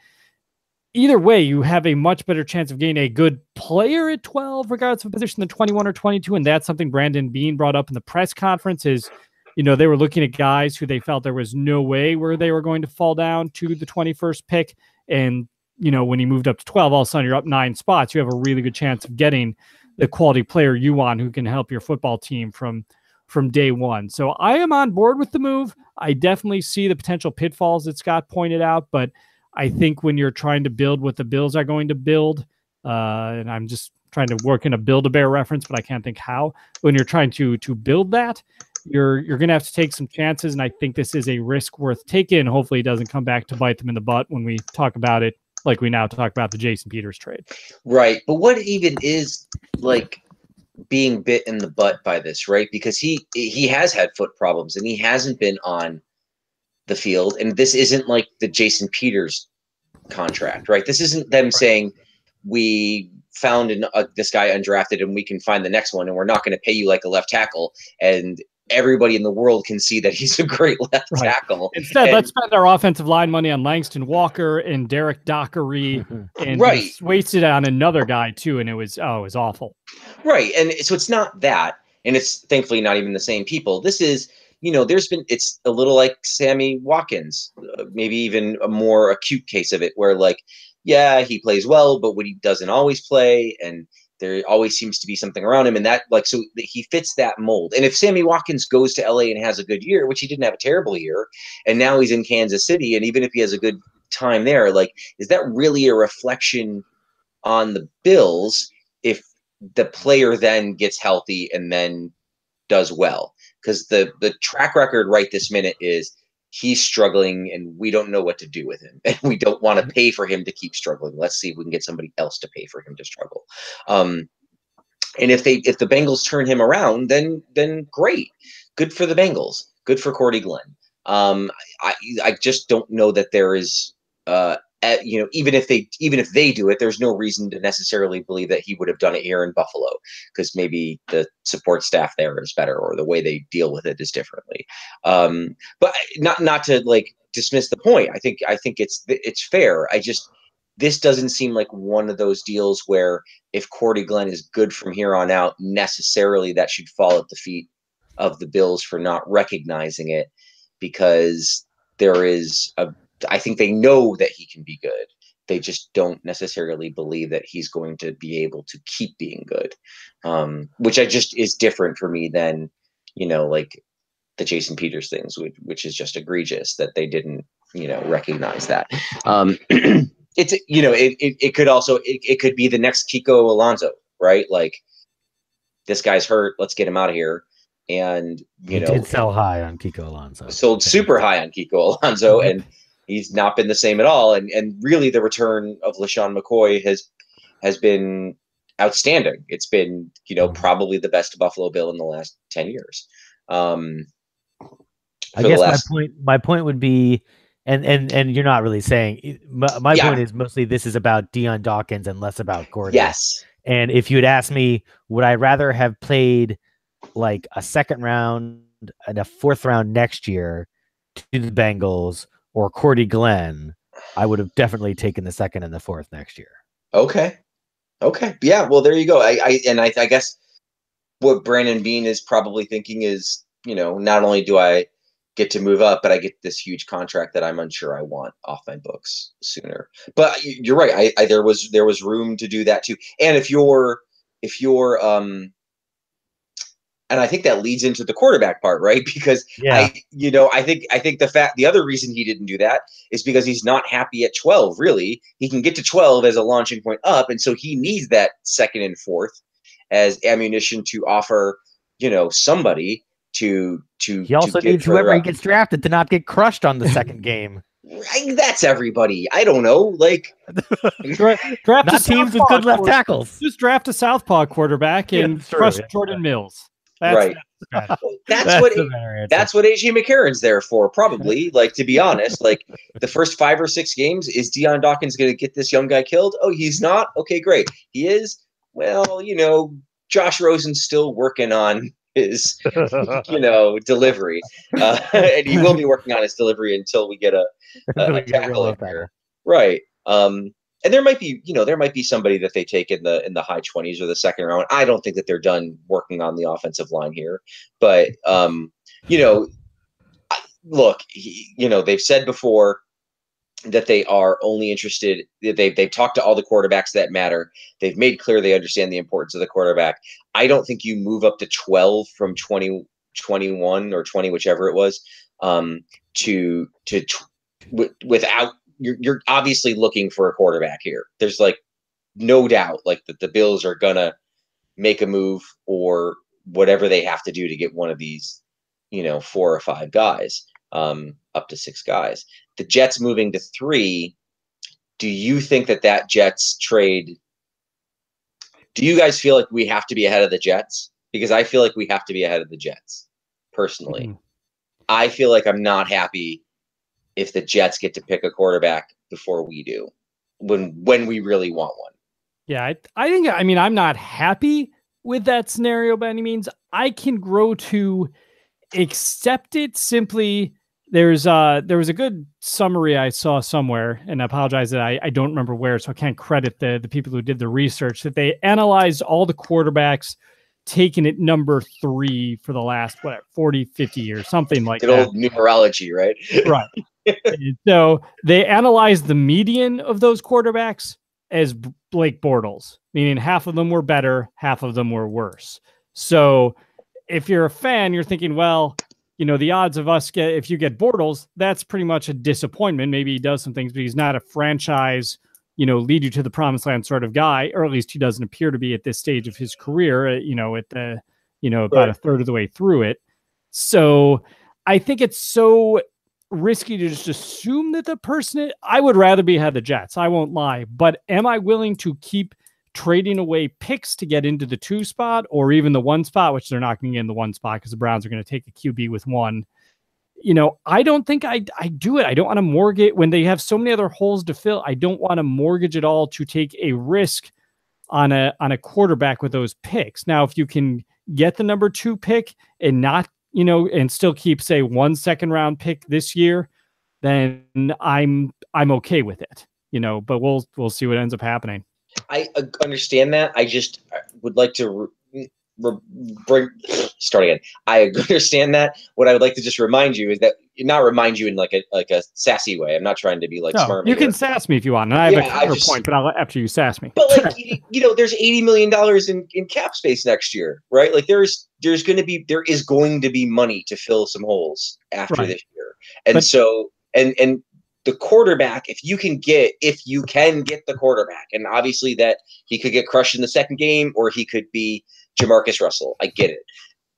either way, you have a much better chance of getting a good player at 12, regardless of position, than 21 or 22. And that's something Brandon Beane brought up in the press conference is, they were looking at guys who they felt there was no way where they were going to fall down to the 21st pick. And, when he moved up to 12, all of a sudden you're up 9 spots. You have a really good chance of getting the quality player you want who can help your football team from day one. So I am on board with the move. I definitely see the potential pitfalls that Scott pointed out, but I think when you're trying to build what the Bills are going to build, and I'm just trying to work in a Build-A-Bear reference, but I can't think how. When you're trying to build that, you're going to have to take some chances, and I think this is a risk worth taking. Hopefully it doesn't come back to bite them in the butt when we talk about it, like we now talk about the Jason Peters trade. Right, but what even is being bit in the butt by this, right? Because he has had foot problems and he hasn't been on the field, and this isn't like the Jason Peters contract, right? This isn't them saying we found this guy undrafted and we can find the next one and we're not going to pay you like a left tackle and everybody in the world can see that he's a great left tackle. Instead, let's spend our offensive line money on Langston Walker and Derek Dockery and wasted it on another guy too, and it was awful. Right, and so it's not that, and it's thankfully not even the same people. This is, it's a little like Sammy Watkins, maybe even a more acute case of it where he plays well, but when he doesn't always play, and there always seems to be something around him, and that like so he fits that mold. And if Sammy Watkins goes to LA and has a good year, which he didn't have a terrible year, and now he's in Kansas City, and even if he has a good time there, like is that really a reflection on the Bills if the player then gets healthy and then does well? Because the track record right this minute is he's struggling and we don't know what to do with him, and we don't want to pay for him to keep struggling. Let's see if we can get somebody else to pay for him to struggle. And if the Bengals turn him around, then great, good for the Bengals, good for Cordy Glenn. I just don't know that there is even if they do it, there's no reason to necessarily believe that he would have done it here in Buffalo, because maybe the support staff there is better, or the way they deal with it is differently. But not to like dismiss the point. I think it's fair. This doesn't seem like one of those deals where if Cordy Glenn is good from here on out, necessarily that should fall at the feet of the Bills for not recognizing it, because I think they know that he can be good. They just don't necessarily believe that he's going to be able to keep being good, which is different for me than, like the Jason Peters things, which is just egregious that they didn't, recognize that. It could also, it could be the next Kiko Alonso, right? Like, this guy's hurt, let's get him out of here. And, did sell high on Kiko Alonso. Sold super high on Kiko Alonso, and he's not been the same at all. And really the return of LaShawn McCoy has been outstanding. It's been, probably the best Buffalo Bill in the last 10 years. I guess my point would be, and you're not really saying, my point is mostly this is about Dion Dawkins and less about Gordon. Yes. And if you had asked me, would I rather have played like a second round and a fourth round next year to the Bengals or Cordy Glenn, I would have definitely taken the second and the fourth next year. Okay. Yeah. Well, there you go. I guess what Brandon Beane is probably thinking is, not only do I get to move up, but I get this huge contract that I'm unsure I want off my books sooner. But you're right. There was room to do that too. And if you're and I think that leads into the quarterback part, right? Because I think the other reason he didn't do that is because he's not happy at 12. Really, he can get to 12 as a launching point up, and so he needs that second and fourth as ammunition to offer, somebody to. He also needs whoever he gets drafted to not get crushed on the second game. That's everybody. I don't know. Like, draft not teams with good left tackles. Just draft a southpaw quarterback and crush Jordan Mills. Right. That's what AJ McCarron's there for, probably. Like, to be honest, like the first 5 or 6 games, is Dion Dawkins going to get this young guy killed? Oh, he's not? Okay, great. He is? Well, Josh Rosen's still working on his, delivery. And he will be working on his delivery until we get a tackle in there. Right. And there might be somebody that they take in the high 20s or the second round. I don't think that they're done working on the offensive line here, but look, they've said before that they are only interested. They've talked to all the quarterbacks that matter. They've made clear they understand the importance of the quarterback. I don't think you move up to 12 from 20, 21 or 20, whichever it was, without. You're obviously looking for a quarterback here. There's like no doubt like that the Bills are gonna make a move or whatever they have to do to get one of these, 4 or 5 guys, up to 6 guys. The Jets moving to 3. Do you think that Jets trade? Do you guys feel like we have to be ahead of the Jets? Because I feel like we have to be ahead of the Jets personally. Mm-hmm. I feel like I'm not happy if the Jets get to pick a quarterback before we do, when we really want one. Yeah, I'm not happy with that scenario by any means. I can grow to accept it simply. There was a good summary I saw somewhere, and I apologize that I don't remember where, so I can't credit the people who did the research, that they analyzed all the quarterbacks taken at number 3 for the last 40, 50 years, something like that. Good old numerology, right? Right. So they analyzed the median of those quarterbacks, as Blake Bortles, meaning half of them were better, half of them were worse. So if you're a fan, you're thinking, well, the odds of if you get Bortles, that's pretty much a disappointment. Maybe he does some things, but he's not a franchise, lead you to the promised land sort of guy, or at least he doesn't appear to be at this stage of his career, at the, about a third of the way through it. So I think it's so risky to just assume that the person, I would rather had the Jets. I won't lie, but am I willing to keep trading away picks to get into the 2 spot or even the 1 spot, which they're not going to get in the 1 spot because the Browns are going to take a QB with 1. I don't think I do it. I don't want to mortgage when they have so many other holes to fill. I don't want to mortgage it all to take a risk on a quarterback with those picks. Now, if you can get the number 2 pick and not, and still keep, say, 1 second-round pick this year, then I'm okay with it. But we'll see what ends up happening. I understand that. I just would like to start again. I understand that. What I would like to just remind you is that, not remind you in like a sassy way. I'm not trying to be like smart. You can sass me if you want. And I have a counterpoint, but I'll let after you sass me. But like there's $80 million in cap space next year, right? Like there is going to be money to fill some holes after this year, and the quarterback, if you can get the quarterback, and obviously that he could get crushed in the second game or he could be Jamarcus Russell. I get it.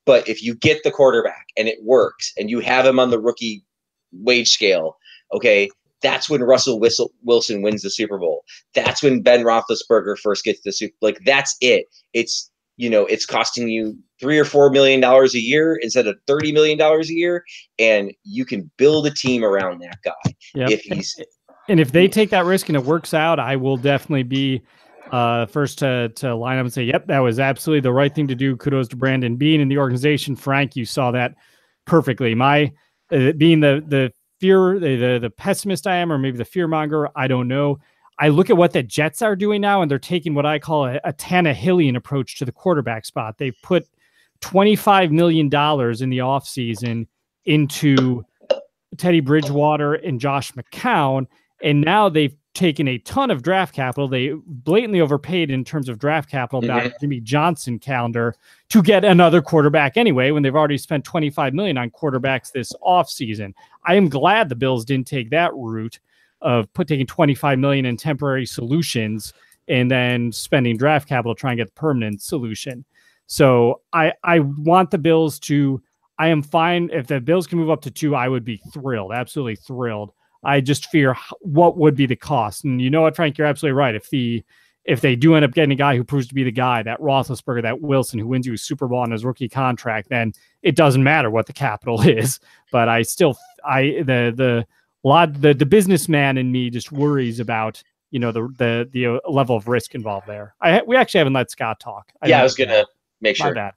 But if you get the quarterback and it works and you have him on the rookie wage scale, okay, that's when Russell Wilson wins the Super Bowl. That's when Ben Roethlisberger first gets the Super Bowl. Like, that's it. It's, it's costing you $3 or $4 million a year instead of $30 million a year, and you can build a team around that guy. Yep. If they take that risk and it works out, I will definitely be first to line up and say, yep, that was absolutely the right thing to do. Kudos to Brandon Beane and the organization. Frank, you saw that perfectly. My being the fear, the pessimist I am, or maybe the fearmonger, I don't know. I look at what the Jets are doing now, and they're taking what I call a Tannehillian approach to the quarterback spot. They've put $25 million in the offseason into Teddy Bridgewater and Josh McCown, and now they've taken a ton of draft capital. They blatantly overpaid in terms of draft capital about Jimmy Johnson calendar to get another quarterback anyway, when they've already spent $25 million on quarterbacks this offseason. I am glad the Bills didn't take that route of taking $25 million in temporary solutions and then spending draft capital trying to get the permanent solution. So I want the Bills to, I am fine. If the Bills can move up to 2, I would be thrilled, absolutely thrilled. I just fear what would be the cost. And you know what, Frank, you're absolutely right. If they do end up getting a guy who proves to be the guy, that Roethlisberger, that Wilson, who wins you a Super Bowl on his rookie contract, then it doesn't matter what the capital is. But I still, the businessman in me just worries about, the level of risk involved there. We actually haven't let Scott talk. I was going to make sure. My bad.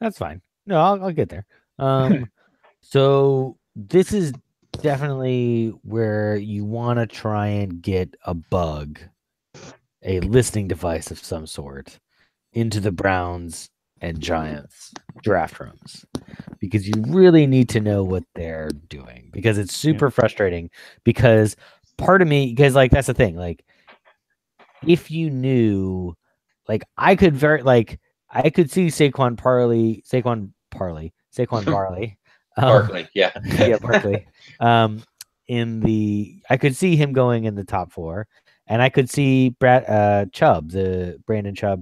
That's fine. No, I'll get there. So this is definitely where you want to try and get a listening device of some sort into the Browns and Giants draft rooms, because you really need to know what they're doing, because it's super frustrating. Because part of me, because like, that's the thing, like, if you knew, like, I could see Saquon Barkley. Barkley, yeah. Yeah, Barkley. I could see him going in the top 4, and I could see Brandon Chubb,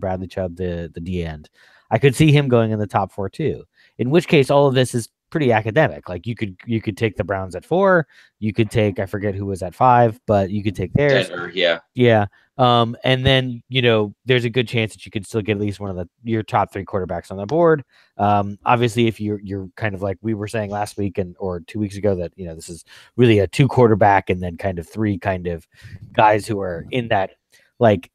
Bradley Chubb, the D end. I could see him going in the top 4 too. In which case, all of this is pretty academic. Like, you could take the Browns at 4. You could take, I forget who was at 5, but you could take theirs. Denver, yeah. Yeah. And then, there's a good chance that you could still get at least one of your top 3 quarterbacks on the board. Obviously, if you're kind of like we were saying last week or 2 weeks ago, that, this is really a 2 quarterback and then kind of 3 kind of guys who are in that, like,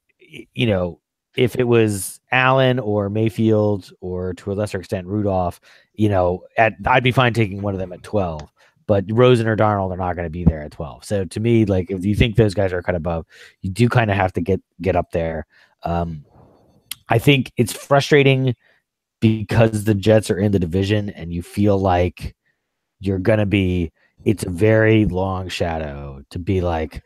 if it was Allen or Mayfield or to a lesser extent Rudolph, I'd be fine taking one of them at 12. But Rosen or Darnold are not going to be there at 12. So to me, like, if you think those guys are kind of above, you do kind of have to get up there. I think it's frustrating because the Jets are in the division and you feel like you're going to be, it's a very long shadow to be like,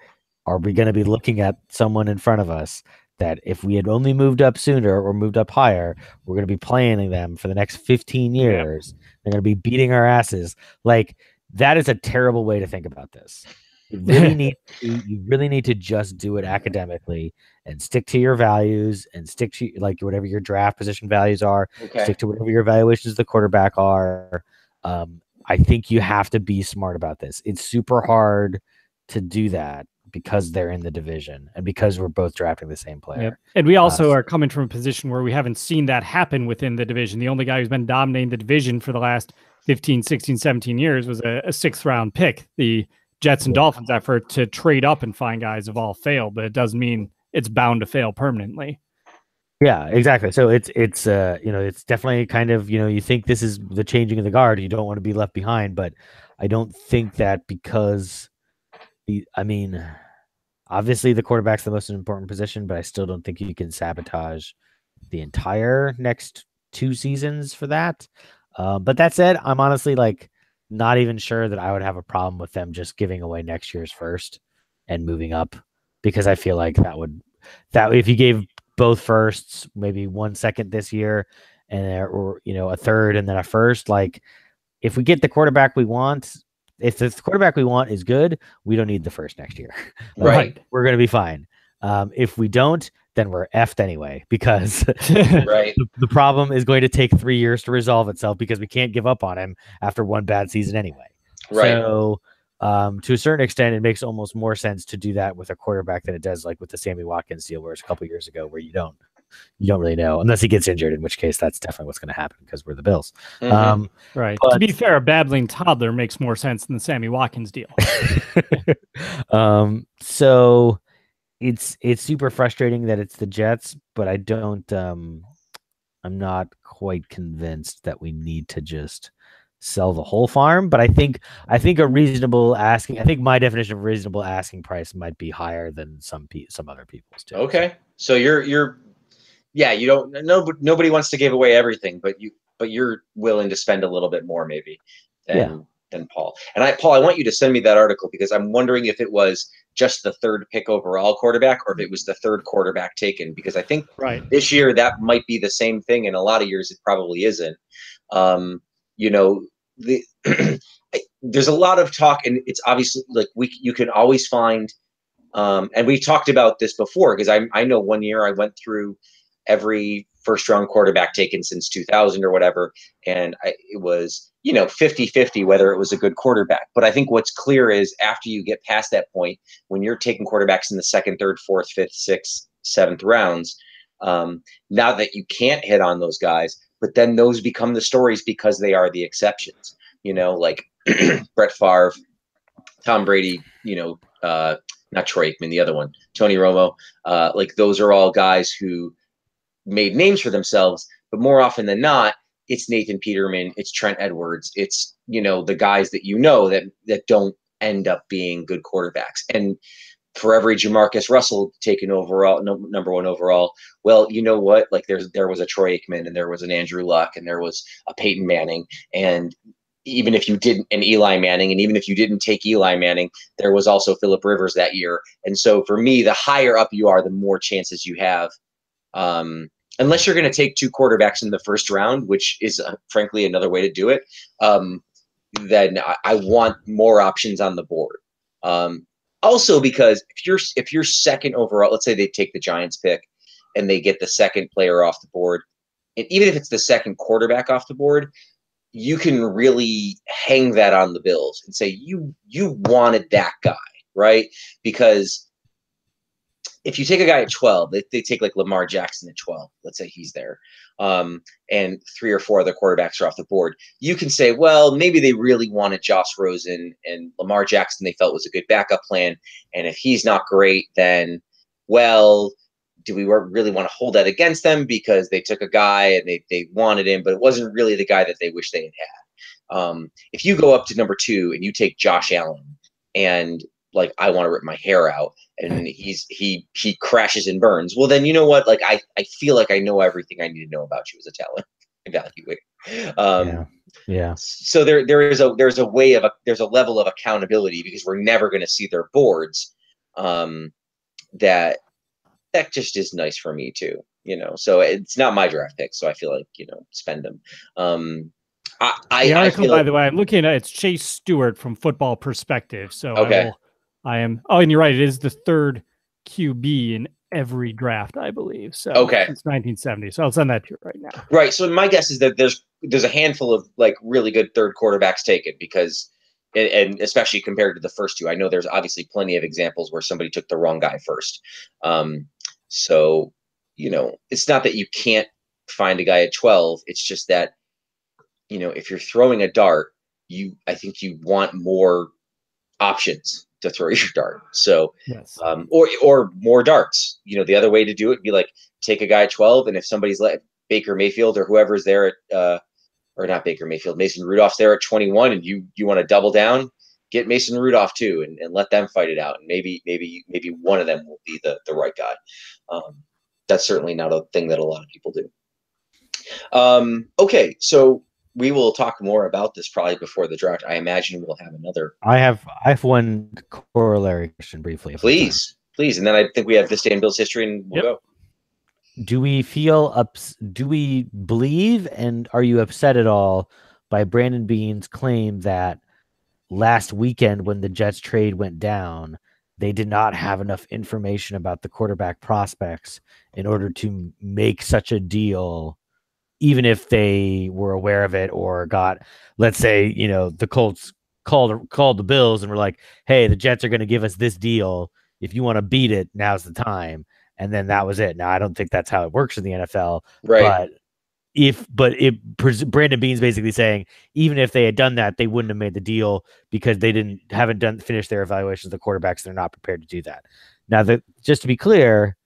are we going to be looking at someone in front of us that if we had only moved up sooner or moved up higher, we're going to be playing them for the next 15 years. Yeah. They're going to be beating our asses. Like, that is a terrible way to think about this. You really need to just do it academically and stick to your values and stick to like whatever your draft position values are. Okay. Stick to whatever your evaluations of the quarterback are. I think you have to be smart about this. It's super hard to do that because they're in the division and because we're both drafting the same player. Yep. And we also are coming from a position where we haven't seen that happen within the division. The only guy who's been dominating the division for the last 15, 16, 17 years was a 6th round pick. The Jets and Dolphins effort to trade up and find guys have all failed, but it doesn't mean it's bound to fail permanently. Yeah, exactly. So it's it's definitely kind of, you think this is the changing of the guard. You don't want to be left behind, but I don't think that because obviously the quarterback's the most important position, but I still don't think you can sabotage the entire next 2 seasons for that. But that said, I'm honestly not even sure that I would have a problem with them just giving away next year's first and moving up, because I feel like that if you gave both firsts, maybe 1 second this year and or a third and then a first, if we get the quarterback we want, if the quarterback we want is good, we don't need the first next year. Right. We're going to be fine. If we don't, then we're effed anyway, because right. the problem is going to take 3 years to resolve itself because we can't give up on him after one bad season anyway. Right. So to a certain extent, it makes almost more sense to do that with a quarterback than it does with the Sammy Watkins deal, where it's a couple years ago where you don't really know unless he gets injured, in which case that's definitely what's going to happen because we're the Bills. Mm-hmm. Right. But to be fair, a babbling toddler makes more sense than the Sammy Watkins deal. So it's super frustrating that it's the Jets, but I don't I'm not quite convinced that we need to just sell the whole farm. But I think a reasonable asking, I think my definition of reasonable asking price might be higher than some other people's too. Okay. So you're you don't nobody wants to give away everything, but you're willing to spend a little bit more maybe than Paul. And Paul, I want you to send me that article because I'm wondering if it was just the 3rd pick overall quarterback or if it was the 3rd quarterback taken, because I think this year that might be the same thing. In a lot of years, it probably isn't. There's a lot of talk, and it's obviously you can always find, and we talked about this before, because I know one year I went through every 1st round quarterback taken since 2000 or whatever, and it was 50-50 whether it was a good quarterback. But I think what's clear is after you get past that point, when you're taking quarterbacks in the 2nd, 3rd, 4th, 5th, 6th, 7th rounds, now that you can't hit on those guys, but then those become the stories because they are the exceptions. Like Brett Favre, Tom Brady, not Troy Aikman, the other one, Tony Romo. Those are all guys who made names for themselves, but more often than not, it's Nathan Peterman, it's Trent Edwards, it's the guys that don't end up being good quarterbacks. And for every Jamarcus Russell taken overall, number 1 overall, well, you know what? There was a Troy Aikman, and there was an Andrew Luck, and there was a Peyton Manning, and even if you didn't, and Eli Manning, and even if you didn't take Eli Manning, there was also Phillip Rivers that year. And so for me, the higher up you are, the more chances you have. Unless you're going to take 2 quarterbacks in the 1st round, which is frankly another way to do it, then I want more options on the board. Also, because if you're 2nd overall, let's say they take the Giants pick and they get the 2nd player off the board, and even if it's the 2nd quarterback off the board, you can really hang that on the Bills and say you wanted that guy, right? Because if you take a guy at 12, they take Lamar Jackson at 12. Let's say he's there, and 3 or 4 other quarterbacks are off the board. You can say, well, maybe they really wanted Josh Rosen, and Lamar Jackson they felt was a good backup plan. And if he's not great, then, well, do we really want to hold that against them because they took a guy and they wanted him, but it wasn't really the guy that they wish they had had. If you go up to number 2 and you take Josh Allen, and I want to rip my hair out, and he crashes and burns, well, then you know what? I feel like I know everything I need to know about you as a talent evaluator. Yeah. So there's a level of accountability because we're never going to see their boards. that just is nice for me too. So it's not my draft pick, so I feel like spend them. The article, by the way, I'm looking at it's Chase Stewart from Football Perspective. So okay. I am. Oh, and you're right. It is the third QB in every draft, I believe. So okay, since 1970. So I'll send that to you right now. Right. So my guess is that there's a handful of like really good third quarterbacks taken because, and especially compared to the first two, I know there's obviously plenty of examples where somebody took the wrong guy first. So it's not that you can't find a guy at 12. It's just that if you're throwing a dart, I think you want more options to throw your dart. So, yes. Or more darts. The other way to do it would be like take a guy at 12, and if somebody's like Baker Mayfield or whoever's there at, or not Baker Mayfield, Mason Rudolph's there at 21, and you want to double down, get Mason Rudolph too, and let them fight it out, and maybe one of them will be the right guy. That's certainly not a thing that a lot of people do. Okay, so we will talk more about this probably before the draft. I imagine we'll have another. I have one corollary question briefly. Please. And then I think we have this day in Bill's history, and we'll go. Do we believe, and are you upset at all by Brandon Beane's claim that last weekend when the Jets trade went down, they did not have enough information about the quarterback prospects in order to make such a deal? Even if they were aware of it or got, let's say, the Colts called the Bills and were like, hey, the Jets are going to give us this deal. If you want to beat it, now's the time. And then that was it. Now, I don't think that's how it works in the NFL. Right. But Brandon Beane's basically saying, even if they had done that, they wouldn't have made the deal because they haven't finished their evaluations of the quarterbacks. They're not prepared to do that. Now, just to be clear,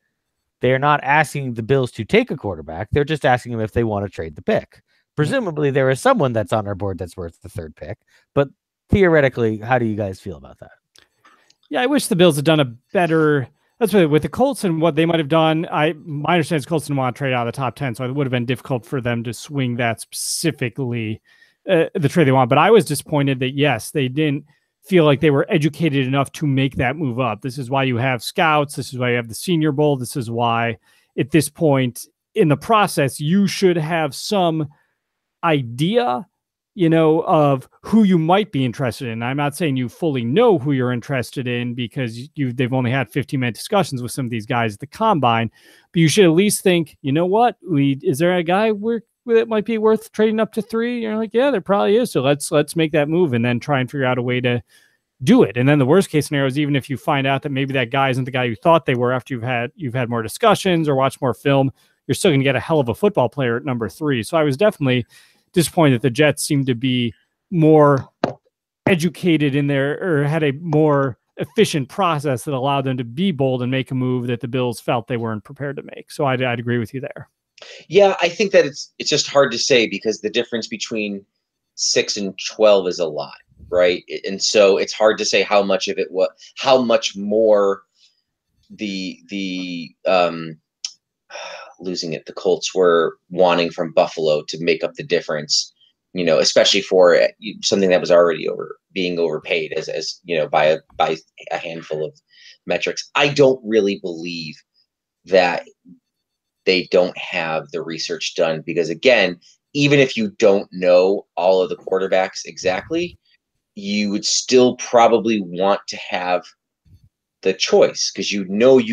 they are not asking the Bills to take a quarterback. They're just asking them if they want to trade the pick. Presumably, there is someone that's on our board that's worth the third pick. But theoretically, how do you guys feel about that? Yeah, I wish the Bills had done a better. That's what with the Colts and what they might have done. My understanding is Colts didn't want to trade out of the top 10, so it would have been difficult for them to swing that specifically, the trade they want. But I was disappointed that yes, they didn't feel like they were educated enough to make that move up. This is why you have scouts. This is why you have the Senior Bowl. This is why at this point in the process, you should have some idea, of who you might be interested in. I'm not saying you fully know who you're interested in because they've only had 15-minute discussions with some of these guys at the combine, but you should at least think, what, is there a guy that might be worth trading up to 3? You're like, yeah, there probably is. So let's make that move and then try and figure out a way to do it. And then the worst case scenario is even if you find out that maybe that guy isn't the guy you thought they were after you've had more discussions or watched more film, you're still going to get a hell of a football player at number 3. So I was definitely disappointed that the Jets seemed to be more educated in or had a more efficient process that allowed them to be bold and make a move that the Bills felt they weren't prepared to make. So I'd agree with you there. Yeah, I think that it's just hard to say because the difference between 6 and 12 is a lot, right? And so it's hard to say how much more the losing it, the Colts were wanting from Buffalo to make up the difference, especially for something that was already being overpaid as by a handful of metrics. I don't really believe that they don't have the research done because, again, even if you don't know all of the quarterbacks exactly, you would still probably want to have the choice because you'd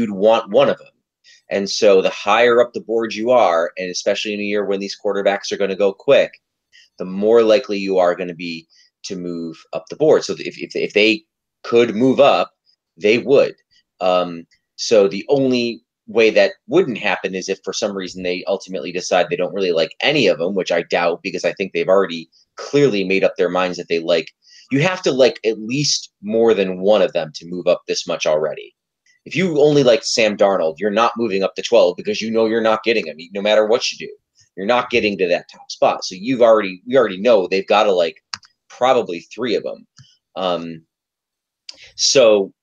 want one of them. And so the higher up the board you are, and especially in a year when these quarterbacks are going to go quick, the more likely you are going to be to move up the board. So if they could move up, they would. So the only way that wouldn't happen is if for some reason they ultimately decide they don't really like any of them, which I doubt because I think they've already clearly made up their minds that they like. You have to like at least more than one of them to move up this much already. If you only like Sam Darnold, you're not moving up to 12 because you're not getting him. No matter what you do, you're not getting to that top spot. So we already know they've got to like probably 3 of them. So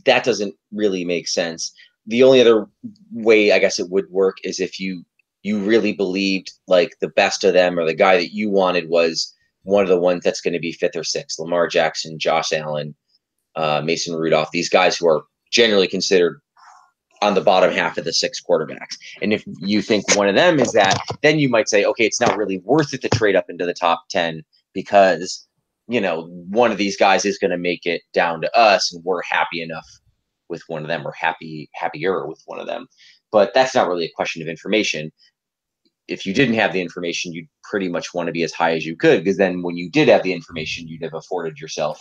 that doesn't really make sense. The only other way I guess it would work is if you really believed like the best of them or the guy that you wanted was one of the ones that's going to be 5th or 6th, Lamar Jackson, Josh Allen, Mason Rudolph, these guys who are generally considered on the bottom half of the 6 quarterbacks. And if you think one of them is that, then you might say, okay, it's not really worth it to trade up into the top 10 because, one of these guys is going to make it down to us and we're happy enough with one of them or happier with one of them. But that's not really a question of information. If you didn't have the information, you'd pretty much want to be as high as you could, because then when you did have the information, you'd have afforded yourself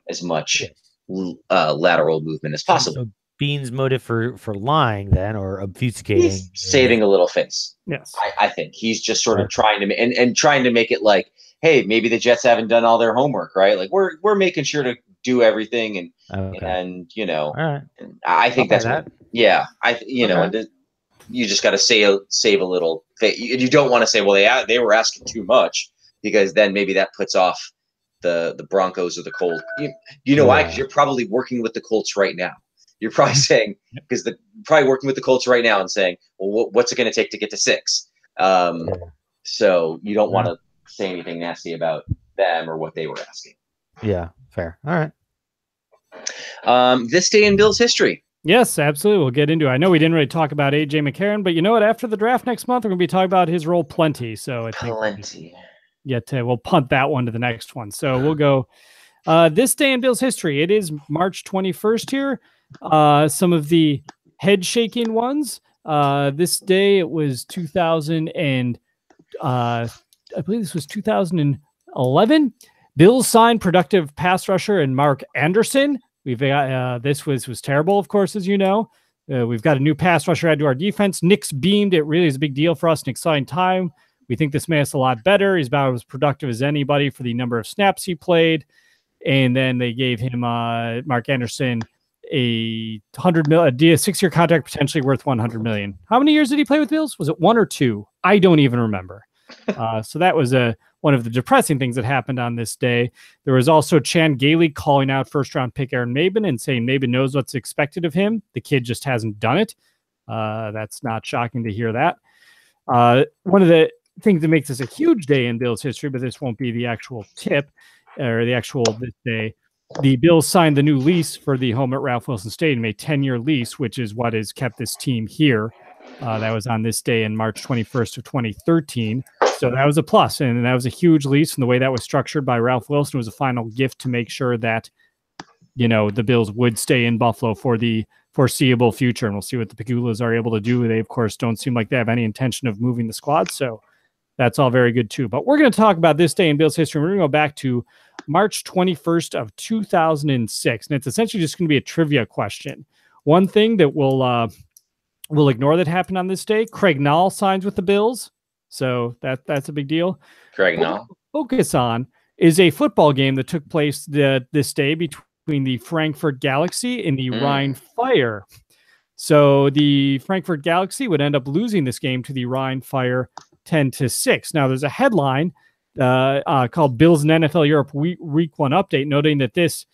as much lateral movement as possible. So Bean's motive for lying then, or obfuscating, he's saving a little face. Yes, I think he's just sort of trying to and trying to make it like, hey, maybe the Jets haven't done all their homework, right? Like we're making sure to do everything, and all right. And I think that's what, and you just got to save a little. You don't want to say, well, they were asking too much, because then maybe that puts off the Broncos or the Colts. Why? Because you're probably working with the Colts right now. You're probably saying, because probably working with the Colts right now and saying, well, what's it going to take to get to 6? So you don't want to say anything nasty about them or what they were asking. Yeah, fair. All right. This day in Bills history. Yes, absolutely. We'll get into it. I know we didn't really talk about A.J. McCarron, but you know what? After the draft next month, we're going to be talking about his role plenty. So I think we'll punt that one to the next one. So we'll go this day in Bills history. It is March 21st here. Some of the head-shaking ones. This day, it was 2000 and I believe this was 2011. Bills signed productive pass rusher and Mark Anderson. We've got this was terrible, of course, as you know. We've got a new pass rusher added to our defense. Nick's beamed. It really is a big deal for us. An exciting time. We think this makes a lot better. He's about as productive as anybody for the number of snaps he played. And then they gave him Mark Anderson a 6-year contract, potentially worth $100 million. How many years did he play with Bills? Was it 1 or 2? I don't even remember. So that was one of the depressing things that happened on this day. There was also Chan Gailey calling out first-round pick Aaron Maben and saying Maben knows what's expected of him. The kid just hasn't done it. That's not shocking to hear that. One of the things that makes this a huge day in Bills history, but this won't be the actual tip or the actual this day. The Bills signed the new lease for the home at Ralph Wilson Stadium, a 10-year lease, which is what has kept this team here. That was on this day in March 21st of 2013. So that was a plus, and that was a huge lease. And the way that was structured by Ralph Wilson was a final gift to make sure that, the Bills would stay in Buffalo for the foreseeable future. And we'll see what the Pegulas are able to do. They, of course, don't seem like they have any intention of moving the squad. So that's all very good, too. But we're going to talk about this day in Bills history. We're going to go back to March 21st of 2006. And it's essentially just going to be a trivia question. One thing that we'll ignore that happened on this day. Craig Nall signs with the Bills. So that's a big deal. Craig Nall. Focus on is a football game that took place this day between the Frankfurt Galaxy and the Rhein Fire. So the Frankfurt Galaxy would end up losing this game to the Rhein Fire 10-6. Now there's a headline called Bills in NFL Europe Week 1 update, noting that this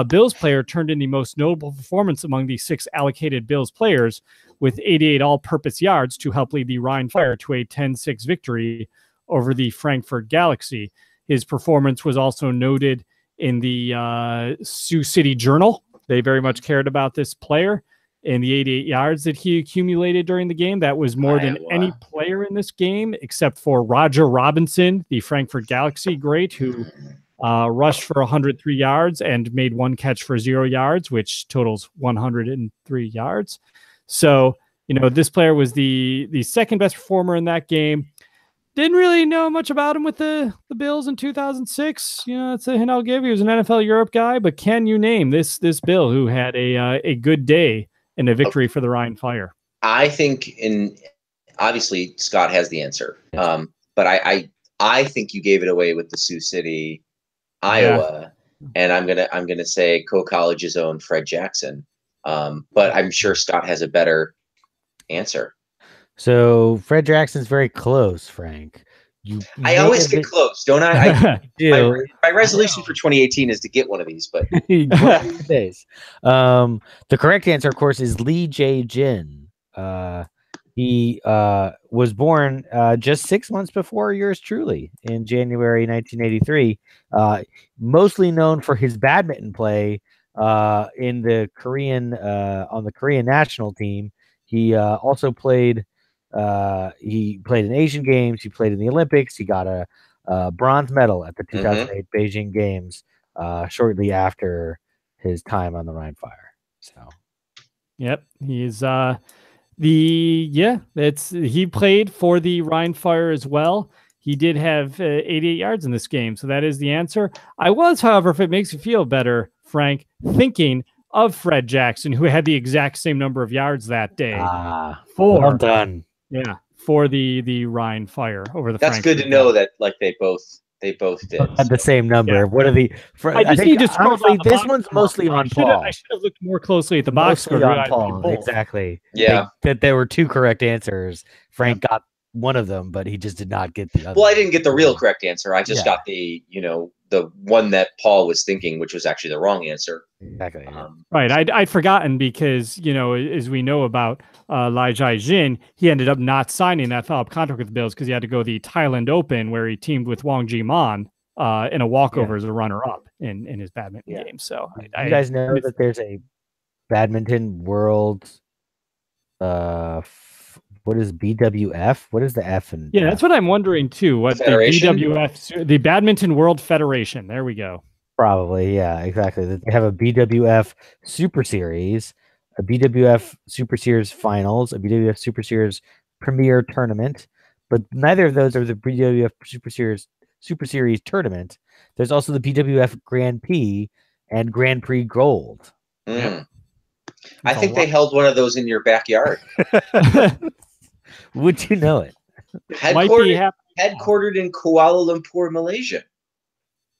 Bills player turned in the most notable performance among the 6 allocated Bills players with 88 all-purpose yards to help lead the Rhein Fire to a 10-6 victory over the Frankfurt Galaxy. His performance was also noted in the Sioux City Journal. They very much cared about this player and the 88 yards that he accumulated during the game. That was more than any player in this game, except for Roger Robinson, the Frankfurt Galaxy great, who rushed for 103 yards and made 1 catch for 0 yards, which totals 103 yards. So, this player was the second best performer in that game. Didn't really know much about him with the Bills in 2006. That's a hint I'll give. He was an NFL Europe guy, but can you name this Bill who had a good day and a victory for the Rhein Fire? I think obviously Scott has the answer. But I think you gave it away with the Sioux City, Iowa, and I'm gonna say Co-College's own Fred Jackson. But I'm sure Scott has a better answer. So Fred Jackson's very close, Frank. I always get close, don't I? My resolution for 2018 is to get one of these, but days. The correct answer, of course, is Lee J. Jin. He was born just 6 months before yours truly in January 1983. Mostly known for his badminton play in the Korean on the Korean national team. He also played. He played in Asian Games. He played in the Olympics. He got a bronze medal at the 2008 Beijing Games shortly after his time on the Rhine Fire. So, yep, he's he played for the Rhine Fire as well. He did have 88 yards in this game, so that is the answer. I was, however, if it makes you feel better, Frank, thinking of Fred Jackson, who had the exact same number of yards that day. Well done. Yeah, for the Rhine Fire over the. That's good to know that like they both did had the same number. Yeah. What are the? I think honestly, this one's mostly on Paul. I should have looked more closely at the box score. On Paul, exactly. Yeah, that there were two correct answers. Frank got one of them, but he just did not get the other. Well, I didn't get the real correct answer. I just got the the one that Paul was thinking, which was actually the wrong answer. Exactly. Right. I'd forgotten because, as we know about Lai Jai-jin, he ended up not signing that follow-up contract with the Bills because he had to go the Thailand Open where he teamed with Wang Ji-man in a walkover as a runner-up in his badminton game. So you guys know that there's a badminton world what is BWF? What is the F in? Yeah, that's what I'm wondering too. What the BWF, the Badminton World Federation. There we go. Probably, yeah, exactly. They have a BWF Super Series, a BWF Super Series Finals, a BWF Super Series Premier Tournament, but neither of those are the BWF Super Series Tournament. There's also the BWF Grand Prix and Grand Prix Gold. I think they held one of those in your backyard. Would you know it? Headquartered in Kuala Lumpur, Malaysia.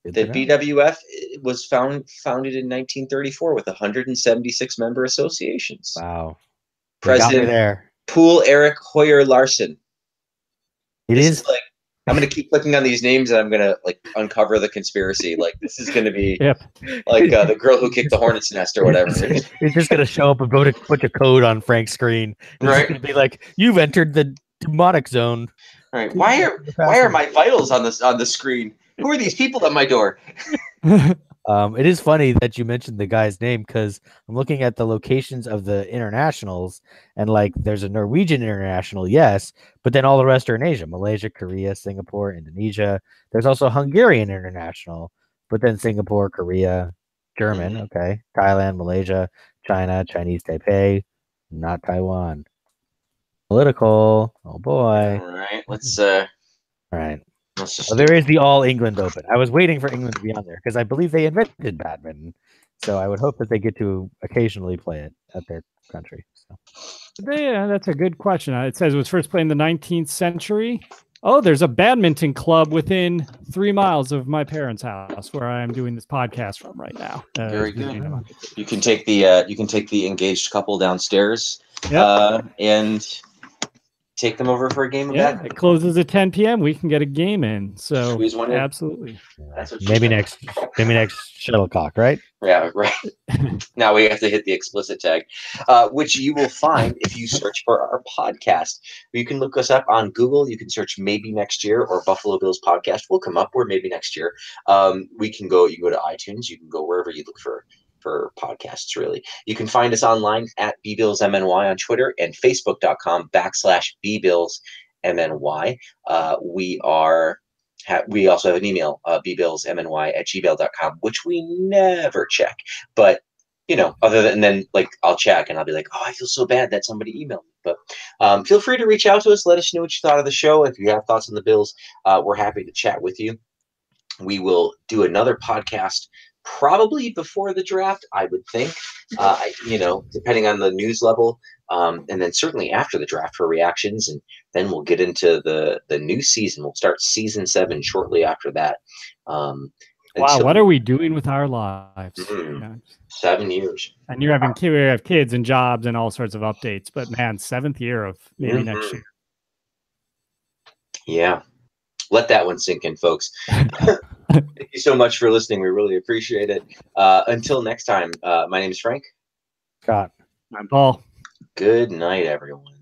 The BWF was founded in 1934 with 176 member associations. Wow. President Poul Erik Hoyer Larsen. Is like, I'm going to keep clicking on these names and I'm going to like uncover the conspiracy. Like this is going to be like the girl who kicked the hornet's nest or whatever. It's just going to show up a bunch of code on Frank's screen. It's going to be like, you've entered the demonic zone. All right. Why are my vitals on the screen? Who are these people at my door? It is funny that you mentioned the guy's name because I'm looking at the locations of the internationals and like there's a Norwegian international, yes, but then all the rest are in Asia: Malaysia, Korea, Singapore, Indonesia. There's also Hungarian international, but then Singapore, Korea, German, okay, Thailand, Malaysia, China, Chinese Taipei, not Taiwan. Political, oh boy. All right, all right. Well, there is the All England Open. I was waiting for England to be on there because I believe they invented badminton. So I would hope that they get to occasionally play it at their country. So. Yeah, that's a good question. It says it was first played in the 19th century. Oh, there's a badminton club within 3 miles of my parents' house where I am doing this podcast from right now. Very good. You can take the engaged couple downstairs and take them over for a game of badminton. It closes at 10 p.m. We can get a game in. So squeeze one in. Absolutely. That's what maybe next shuttlecock, right? Yeah, right. Now we have to hit the explicit tag, which you will find if you search for our podcast. You can look us up on Google. You can search Maybe Next Year or Buffalo Bills Podcast. We'll come up. We're Maybe Next Year. You can go to iTunes. You can go wherever you look for podcasts, really. You can find us online at BBillsMNY on Twitter and Facebook.com/BBillsMNY. We also have an email, bbillsmny@gmail.com, which we never check. But, other than then, like, I'll check and I'll be like, oh, I feel so bad that somebody emailed me. But feel free to reach out to us. Let us know what you thought of the show. If you have thoughts on the Bills, we're happy to chat with you. We will do another podcast probably before the draft, I would think, depending on the news level, and then certainly after the draft for reactions, and then we'll get into the new season. We'll start season 7 shortly after that. Wow, what are we doing with our lives? 7 years. And we have kids and jobs and all sorts of updates, but man, 7th year of maybe next year. Yeah. Let that one sink in, folks. Thank you so much for listening. We really appreciate it. Until next time, my name is Frank. Scott. I'm Paul. Good night, everyone.